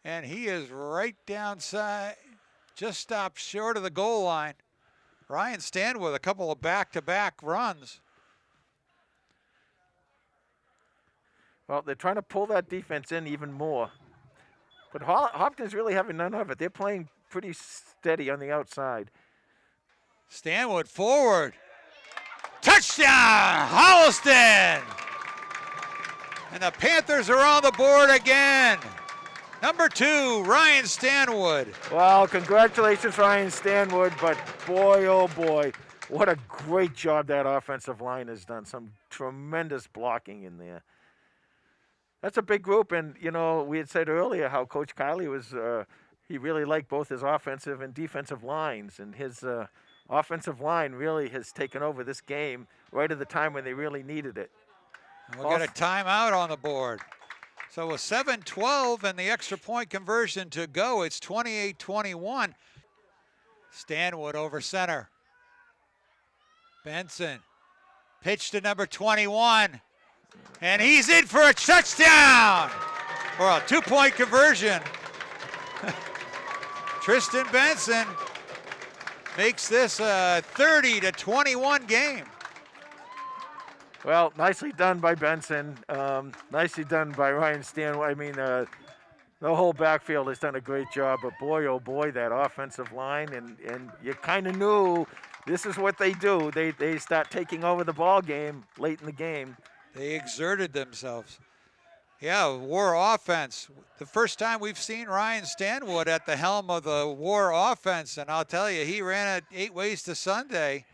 And he is right downside, just stopped short of the goal line. Ryan Stanwood, a couple of back-to-back runs. Well, they're trying to pull that defense in even more. But Hopkins really having none of it. They're playing pretty steady on the outside. Stanwood forward. Touchdown, Holliston! And the Panthers are on the board again. Number 2, Ryan Stanwood. Well, congratulations, Ryan Stanwood, but boy, oh boy, what a great job that offensive line has done. Some tremendous blocking in there. That's a big group, and, you know, we had said earlier how Coach Kiley was, he really liked both his offensive and defensive lines, and his offensive line really has taken over this game right at the time when they really needed it. And we'll get a timeout on the board. So with 7:12 and the extra point conversion to go, it's 28-21. Stanwood over center. Benson, pitch to number 21. And he's in for a touchdown! For a 2-point conversion. Tristan Benson makes this a 30-21 game. Well, nicely done by Benson. Nicely done by Ryan Stanwood. I mean, the whole backfield has done a great job. But boy, oh boy, that offensive line. And you kind of knew this is what they do. They start taking over the ball game late in the game. They exerted themselves. Yeah, War offense. The first time we've seen Ryan Stanwood at the helm of the War offense, and I'll tell you, he ran it 8 ways to Sunday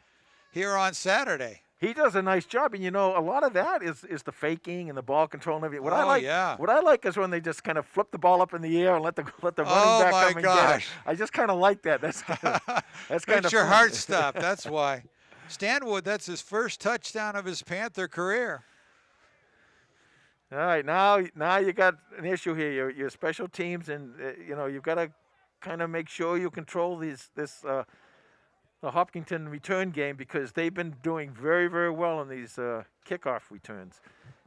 here on Saturday. He does a nice job, and you know, a lot of that is the faking and the ball control and everything. What I like is when they just kind of flip the ball up in the air and let the running back come and get it. I just kind of like that. That's kind of makes your heart stop. That's why. Stanwood, that's his first touchdown of his Panther career. All right, now you got an issue here. Your special teams, and you know, you've got to kind of make sure you control the Hopkinton return game, because they've been doing very, very well in these kickoff returns.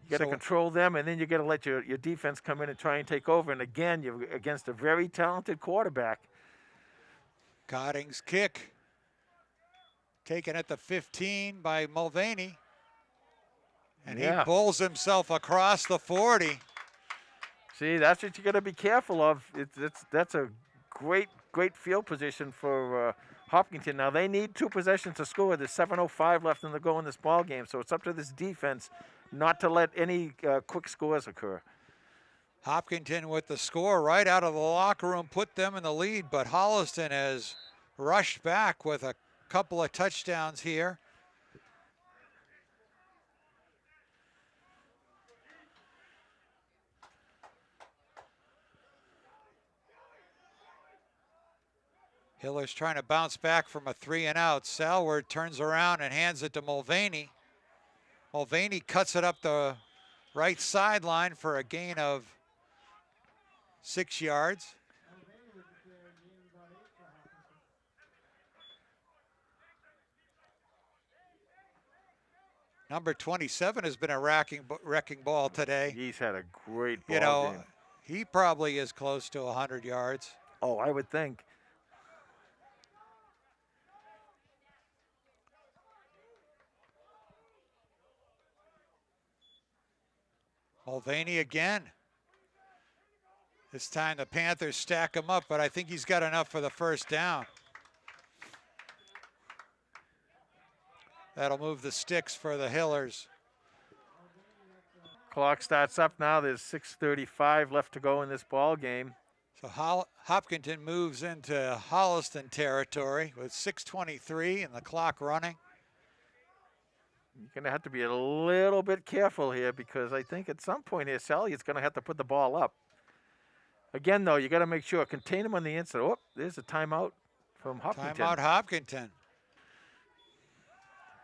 You got to control them, and then you got to let your defense come in and try and take over. And again, you're against a very talented quarterback. Cotting's kick taken at the 15 by Mulvaney. And he bowls himself across the 40. See, that's what you got to be careful of. That's a great field position for Hopkinton. Now they need 2 possessions to score. There's 7:05 left in the go in this ball game, so it's up to this defense not to let any quick scores occur. Hopkinton with the score right out of the locker room put them in the lead, but Holliston has rushed back with a couple of touchdowns here. Hiller's trying to bounce back from a 3-and-out. Salward turns around and hands it to Mulvaney. Mulvaney cuts it up the right sideline for a gain of 6 yards. Number 27 has been a wrecking ball today. He's had a great ball You know, game. He probably is close to 100 yards. Oh, I would think. Mulvaney again. This time the Panthers stack him up, but I think he's got enough for the first down. That'll move the sticks for the Hillers. Clock starts up now. There's 6:35 left to go in this ball game. So Hopkinton moves into Holliston territory with 6:23 and the clock running. You're going to have to be a little bit careful here because I think at some point here, Sally is going to have to put the ball up. Again, though, you got to make sure, contain him on the inside. Oh, there's a timeout from Hopkinton. Timeout Hopkinton.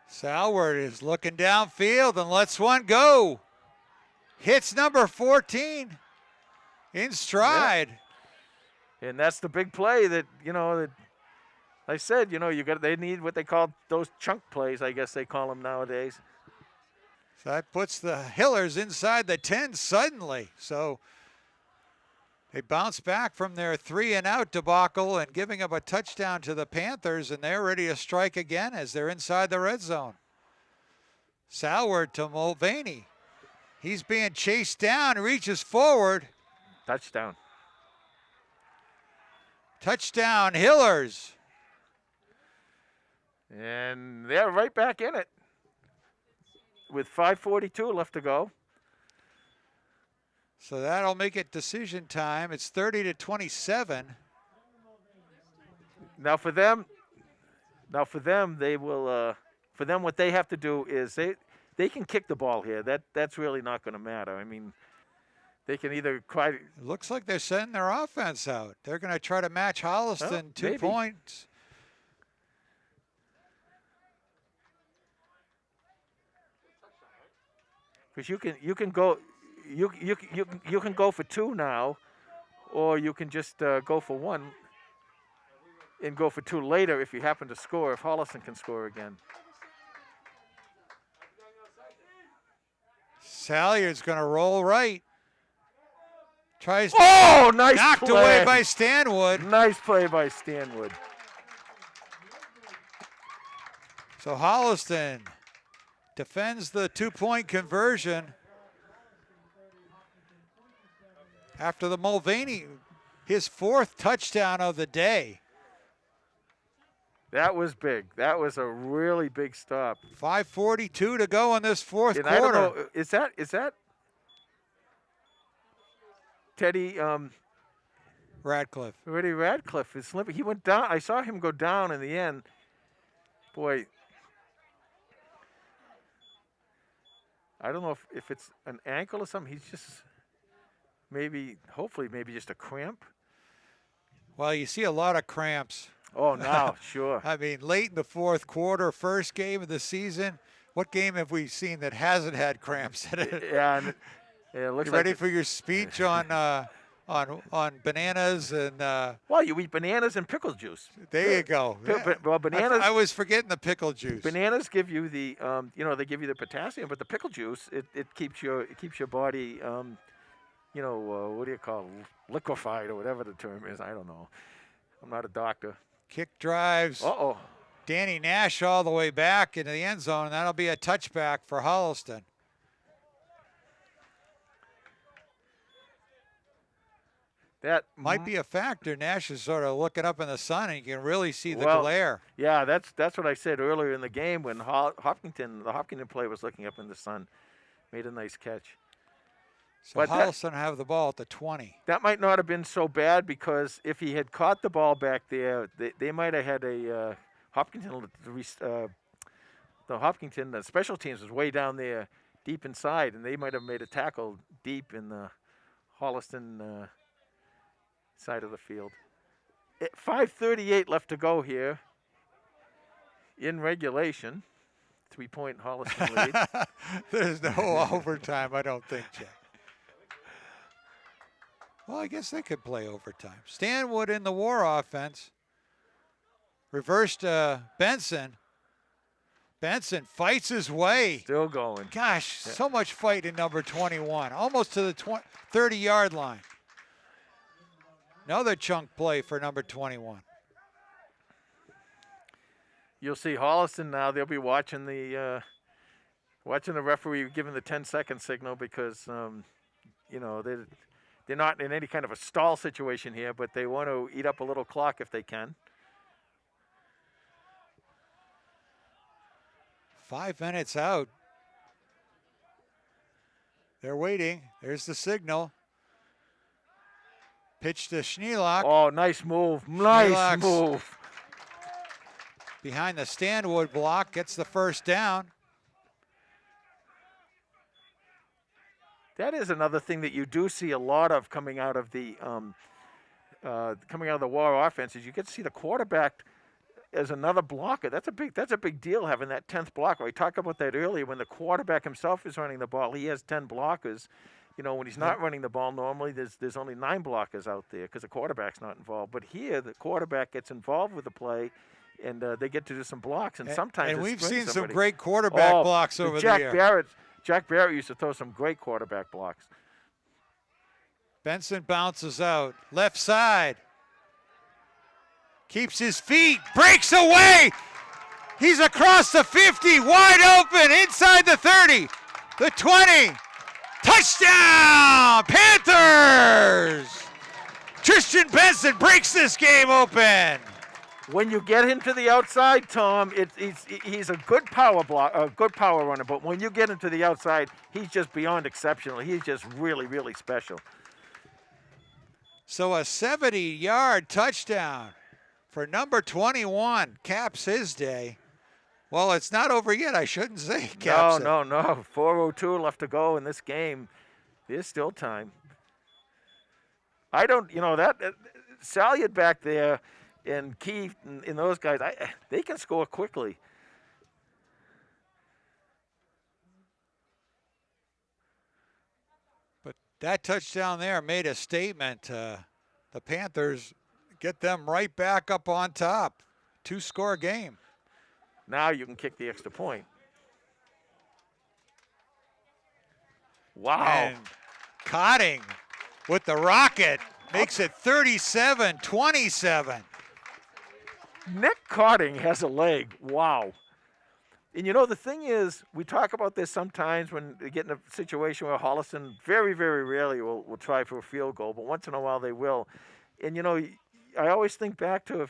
Salward is looking downfield and lets one go. Hits number 14 in stride. Yeah. And that's the big play that, that I said, they need what they call those chunk plays, I guess they call them nowadays. So that puts the Hillers inside the 10 suddenly. So they bounce back from their 3-and-out debacle and giving up a touchdown to the Panthers, and they're ready to strike again as they're inside the red zone. Salward to Mulvaney. He's being chased down, reaches forward. Touchdown. Touchdown, Hillers. And they're right back in it with 5:42 left to go. So that'll make it decision time. It's 30-27. Now for them, they will. For them, what they have to do is they can kick the ball here. That's really not going to matter. I mean, they can either quite. It looks like they're sending their offense out. They're going to try to match Holliston 2 points. Because you can go for 2 now, or you can just go for 1 and go for 2 later if you happen to score, if Holliston can score again. Salyard's going to roll right. Tries. Oh, nice knocked play. Away by Stanwood. Nice play by Stanwood. So Holliston defends the 2-point conversion after the Mulvaney, his 4th touchdown of the day. That was big. That was a really big stop. 5:42 to go in this 4th quarter. I don't know, is that Teddy Radcliffe? Teddy Radcliffe is limping. He went down. I saw him go down in the end. Boy, I don't know if it's an ankle or something. He's just hopefully just a cramp. Well, you see a lot of cramps. Oh, now, sure. I mean, late in the 4th quarter, first game of the season. What game have we seen that hasn't had cramps in it? Yeah, it looks you like ready for your speech on bananas and? Well, you eat bananas and pickle juice. There you go. Well, bananas. I was forgetting the pickle juice. Bananas give you the, they give you the potassium, but the pickle juice it keeps your body, what do you call it? Liquefied or whatever the term is. I don't know. I'm not a doctor. Kick drives. Uh-oh. Danny Nash all the way back into the end zone, and that'll be a touchback for Holliston. That might be a factor. Nash is sort of looking up in the sun, and you can really see the glare. Yeah, that's what I said earlier in the game when the Hopkinton player was looking up in the sun. Made a nice catch. So Holliston have the ball at the 20. That might not have been so bad because if he had caught the ball back there, they might have had a Hopkinton. The Hopkinton special teams was way down there, deep inside, and they might have made a tackle deep in the Holliston side of the field. 5:38 left to go here in regulation. 3-point Holliston lead. There's no overtime, I don't think, Jack. Well, I guess they could play overtime. Stanwood in the war offense. Reversed Benson. Benson fights his way. Still going. Gosh, yeah. So much fight in number 21. Almost to the 30-yard line. Another chunk play for number 21. You'll see Holliston now. They'll be watching the referee giving the 10-second signal because, they're not in any kind of a stall situation here, but they want to eat up a little clock if they can. 5 minutes out. They're waiting. There's the signal. Pitch to Schneelock. Oh, nice move. Nice Schneelock's move. behind the Stanwood block, gets the first down. That is another thing that you do see a lot of coming out of the War offense is you get to see the quarterback as another blocker. That's a big deal having that 10th blocker. We talked about that earlier. When the quarterback himself is running the ball, he has 10 blockers. You know, when he's not running the ball normally, there's only 9 blockers out there because the quarterback's not involved. But here, the quarterback gets involved with the play, and they get to do some blocks. And sometimes and we've seen somebody. some great quarterback blocks over the year. Jack Barrett used to throw some great quarterback blocks. Benson bounces out, left side. Keeps his feet, breaks away. He's across the 50, wide open, inside the 30, the 20. Touchdown, Panthers! Tristan Benson breaks this game open. When you get him to the outside, Tom, he's a good power runner. But when you get him to the outside, he's just beyond exceptional. He's just really, really special. So a 70-yard touchdown for number 21 caps his day. Well, it's not over yet. I shouldn't say caps it. No. 4:02 left to go in this game. There's still time. Salyard back there and Keith and those guys, they can score quickly. But that touchdown there made a statement. The Panthers get them right back up on top. 2-score game. Now you can kick the extra point. Wow. And Cotting with the rocket makes it 37-27. Nick Cotting has a leg. Wow. And you know, the thing is, we talk about this sometimes when they get in a situation where Holliston very, very rarely will try for a field goal, but once in a while they will. And, you know, I always think back to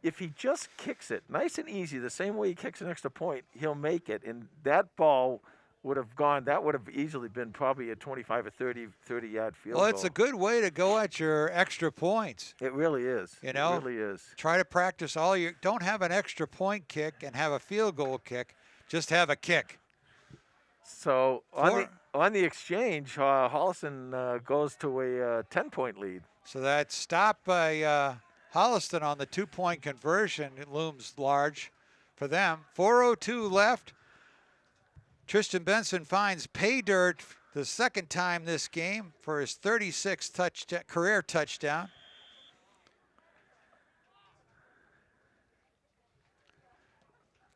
if he just kicks it nice and easy, the same way he kicks an extra point, he'll make it. And that ball would have gone, that would have easily been probably a 25 or 30-yard field goal. Well, it's a good way to go at your extra points. It really is. You know, it really is. Try to practice don't have an extra point kick and have a field goal kick. Just have a kick. So on the exchange, Holliston goes to a 10-point lead. So that stop by Holliston on the 2-point conversion, it looms large for them. 4:02 left. Tristan Benson finds pay dirt the second time this game for his 36th career touchdown.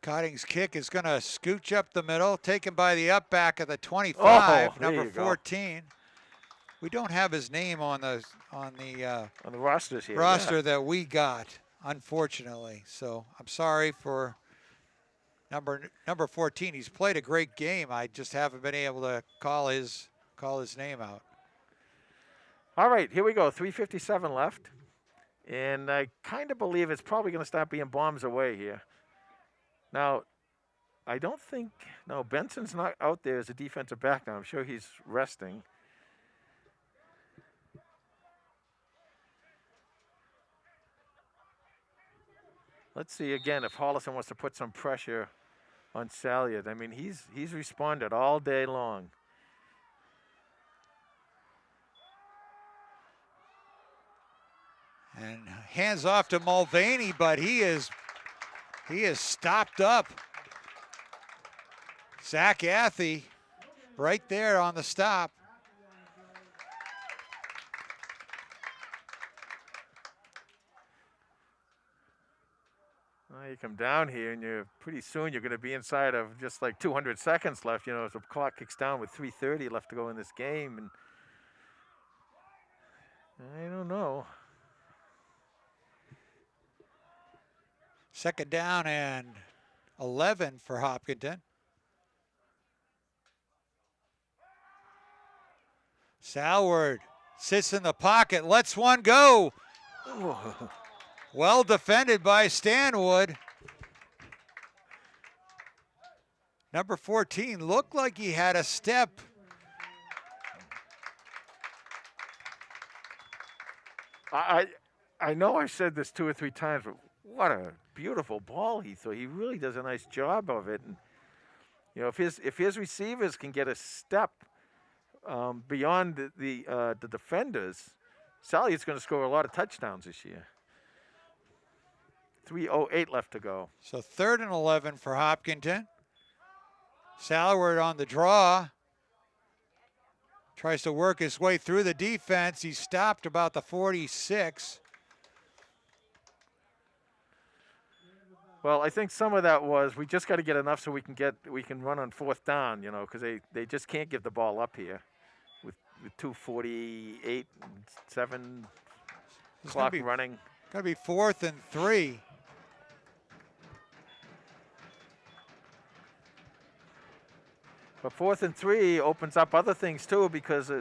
Cotting's kick is going to scooch up the middle, taken by the up back of the 25, number 14. We don't have his name on the rosters here. Roster that we got, unfortunately. So I'm sorry for number 14. He's played a great game. I just haven't been able to call his name out. All right, here we go. 3:57 left, and I kind of believe it's probably going to start being bombs away here. Now, I don't think Benson's not out there as a defensive back now. I'm sure he's resting. Let's see again if Holliston wants to put some pressure on Salyard. I mean, he's responded all day long. And hands off to Mulvaney, but he is stopped up. Zach Athey right there on the stop. Well, you come down here and pretty soon you're going to be inside of just like 200 seconds left, you know, as the clock kicks down with 3:30 left to go in this game. And I don't know. Second down and 11 for Hopkinton. Salward sits in the pocket, lets one go. Well defended by Stanwood. Number 14 looked like he had a step. I know I said this 2 or 3 times, but what a beautiful ball he threw. He really does a nice job of it. And you know, if his receivers can get a step beyond the defenders, Sally's going to score a lot of touchdowns this year. 3:08 left to go. So 3rd and 11 for Hopkinton. Salward on the draw. Tries to work his way through the defense. He's stopped about the 46. Well, I think some of that was we just got to get enough so we can run on 4th down, you know, because they just can't give the ball up here with 2:48 and 7 clock running. Got to be 4th and 3. But 4th and 3 opens up other things too, because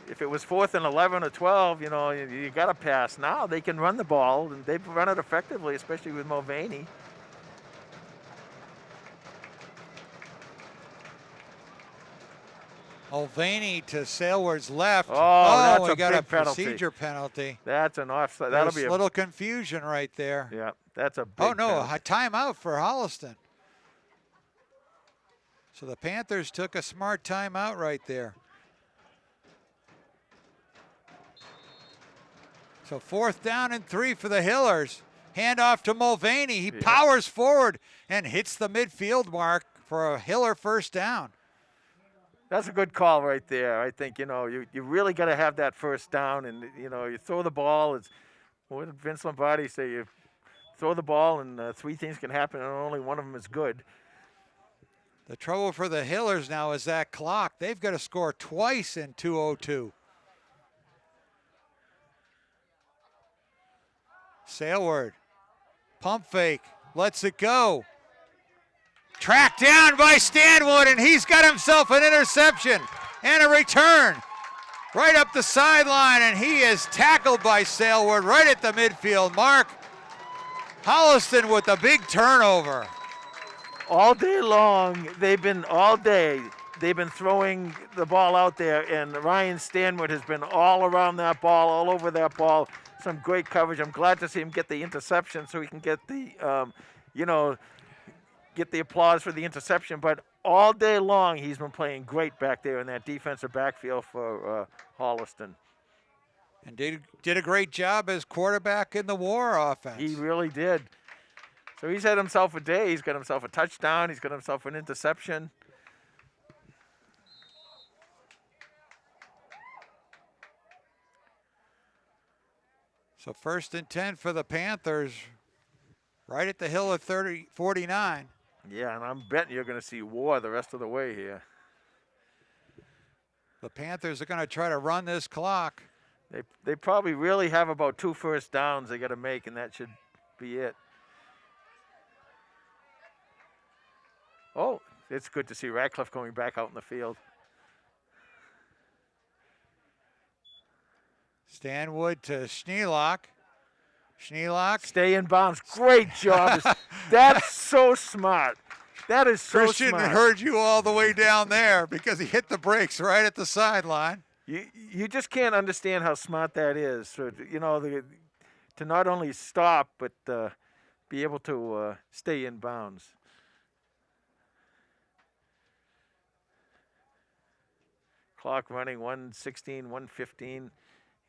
if it was 4th and 11 or 12, you know, you got to pass. Now they can run the ball, and they've run it effectively, especially with Mulvaney. Mulvaney to Salward's left. Oh, we got a penalty. Procedure penalty. That's an offside. That'll be a little confusion right there. Yeah, that's a big penalty. A timeout for Holliston. So the Panthers took a smart timeout right there. So 4th down and 3 for the Hillers. Handoff to Mulvaney. He powers forward and hits the midfield mark for a Hiller 1st down. That's a good call right there. I think, you know, you really got to have that 1st down, and, you know, you throw the ball. What did Vince Lombardi say? You throw the ball, and 3 things can happen, and only one of them is good. The trouble for the Hillers now is that clock. They've got to score twice in 2:02. Salward, pump fake, lets it go. Tracked down by Stanwood, and he's got himself an interception and a return right up the sideline, and he is tackled by Salward right at the midfield mark. Holliston with a big turnover. All day long, they've been throwing the ball out there, and Ryan Stanwood has been all around that ball, all over that ball. Some great coverage. I'm glad to see him get the interception so he can get the, get the applause for the interception. But all day long, he's been playing great back there in that defensive backfield for Holliston. And did a great job as quarterback in the war offense. He really did. So he's had himself a day. He's got himself a touchdown. He's got himself an interception. So 1st and 10 for the Panthers, right at the Hill of 49. Yeah, and I'm betting you're going to see war the rest of the way here. The Panthers are going to try to run this clock. They probably really have about 2 first downs they got to make, and that should be it. Oh, it's good to see Radcliffe going back out in the field. Stanwood to Schneelock. Schneelock. Stay in bounds. Great job. That's so smart. That is so Christian smart. heard you all the way down there because he hit the brakes right at the sideline. You just can't understand how smart that is. So, you know, to not only stop, but be able to stay in bounds. Clock running 1:16, 1:15,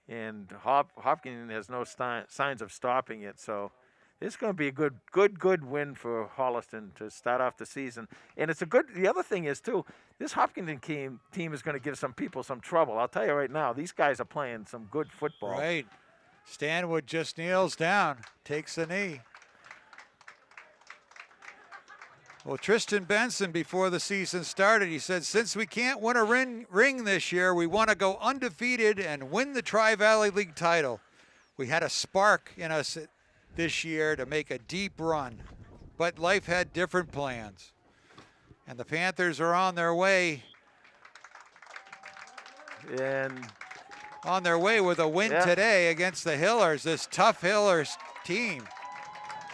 and Hopkinton has no signs of stopping it. So this is going to be a good win for Holliston to start off the season. And it's a good. The other thing is too, this Hopkinton team is going to give some people some trouble. I'll tell you right now, these guys are playing some good football. Right. Stanwood just kneels down, takes the knee. Well, Tristan Benson, before the season started, he said, since we can't win a ring this year, we want to go undefeated and win the Tri-Valley League title. We had a spark in us this year to make a deep run, but life had different plans. And the Panthers are on their way. And on their way with a win today against the Hillers, this tough Hillers team.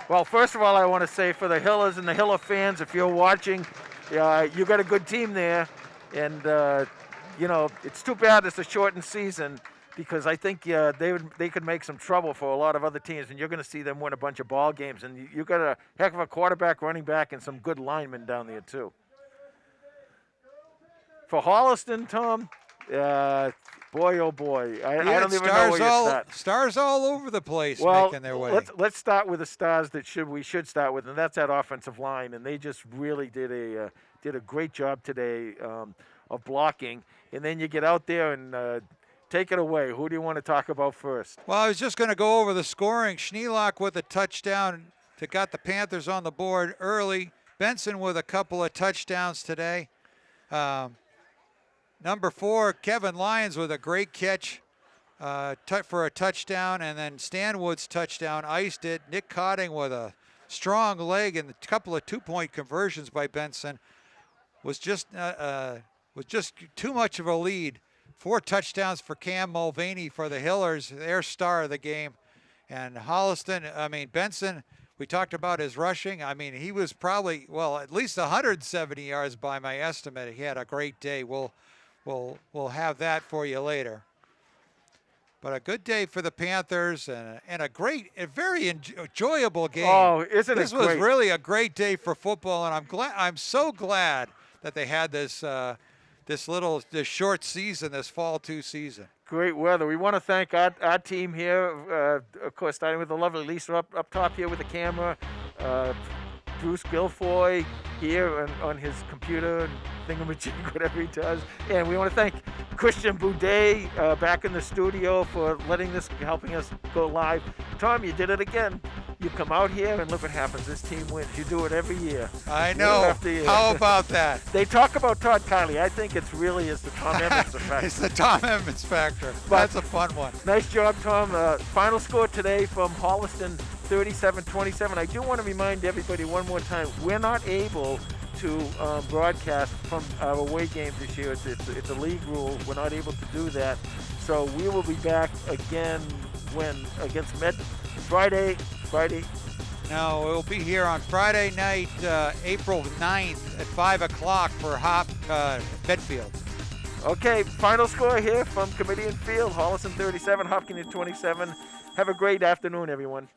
Well, first of all, I want to say for the Hillers and the Hiller fans, if you're watching, You got a good team there, and it's too bad it's a shortened season because I think they could make some trouble for a lot of other teams, and you're going to see them win a bunch of ball games. And you got a heck of a quarterback, running back, and some good linemen down there too. For Holliston, Tom, boy, oh boy, I don't even know where you start. Stars all over the place making their way. Let's start with the stars that we should start with, and that's that offensive line. And they just really did a great job today of blocking. And then you get out there and take it away. Who do you want to talk about first? Well, I was just going to go over the scoring. Schneelock with a touchdown that got the Panthers on the board early. Benson with a couple of touchdowns today. Number 4, Kevin Lyons with a great catch for a touchdown, and then Stanwood's touchdown iced it. Nick Cotting with a strong leg and a couple of 2-point conversions by Benson was just too much of a lead. 4 touchdowns for Cam Mulvaney for the Hillers, their star of the game. And Benson, we talked about his rushing. He was probably, at least 170 yards by my estimate. He had a great day. We'll have that for you later. But a good day for the Panthers and a very enjoyable game. Oh, isn't it great? This was really a great day for football, and I'm so glad that they had this short season, this fall 2 season. Great weather. We want to thank our team here, of course, starting with the lovely Lisa up top here with the camera. Bruce Guilfoy here on his computer and thingamajig, whatever he does. And we want to thank Christian Boudet back in the studio for helping us go live. Tom, you did it again. You come out here and look what happens. This team wins. You do it every year. I know. Year after year. How about that? They talk about Todd Kiley. I think it's the Tom Emmons factor. It's the Tom Emmons factor. That's a fun one. Nice job, Tom. Final score today from Holliston, 37-27. I do want to remind everybody one more time, we're not able to broadcast from our away games this year. It's a league rule. We're not able to do that. So we will be back again against Med Friday. No, we'll be here on Friday night, April 9th at 5 o'clock for Bedfield. Okay, final score here from Committee and Field, Holliston 37, Hopkinton 27. Have a great afternoon, everyone.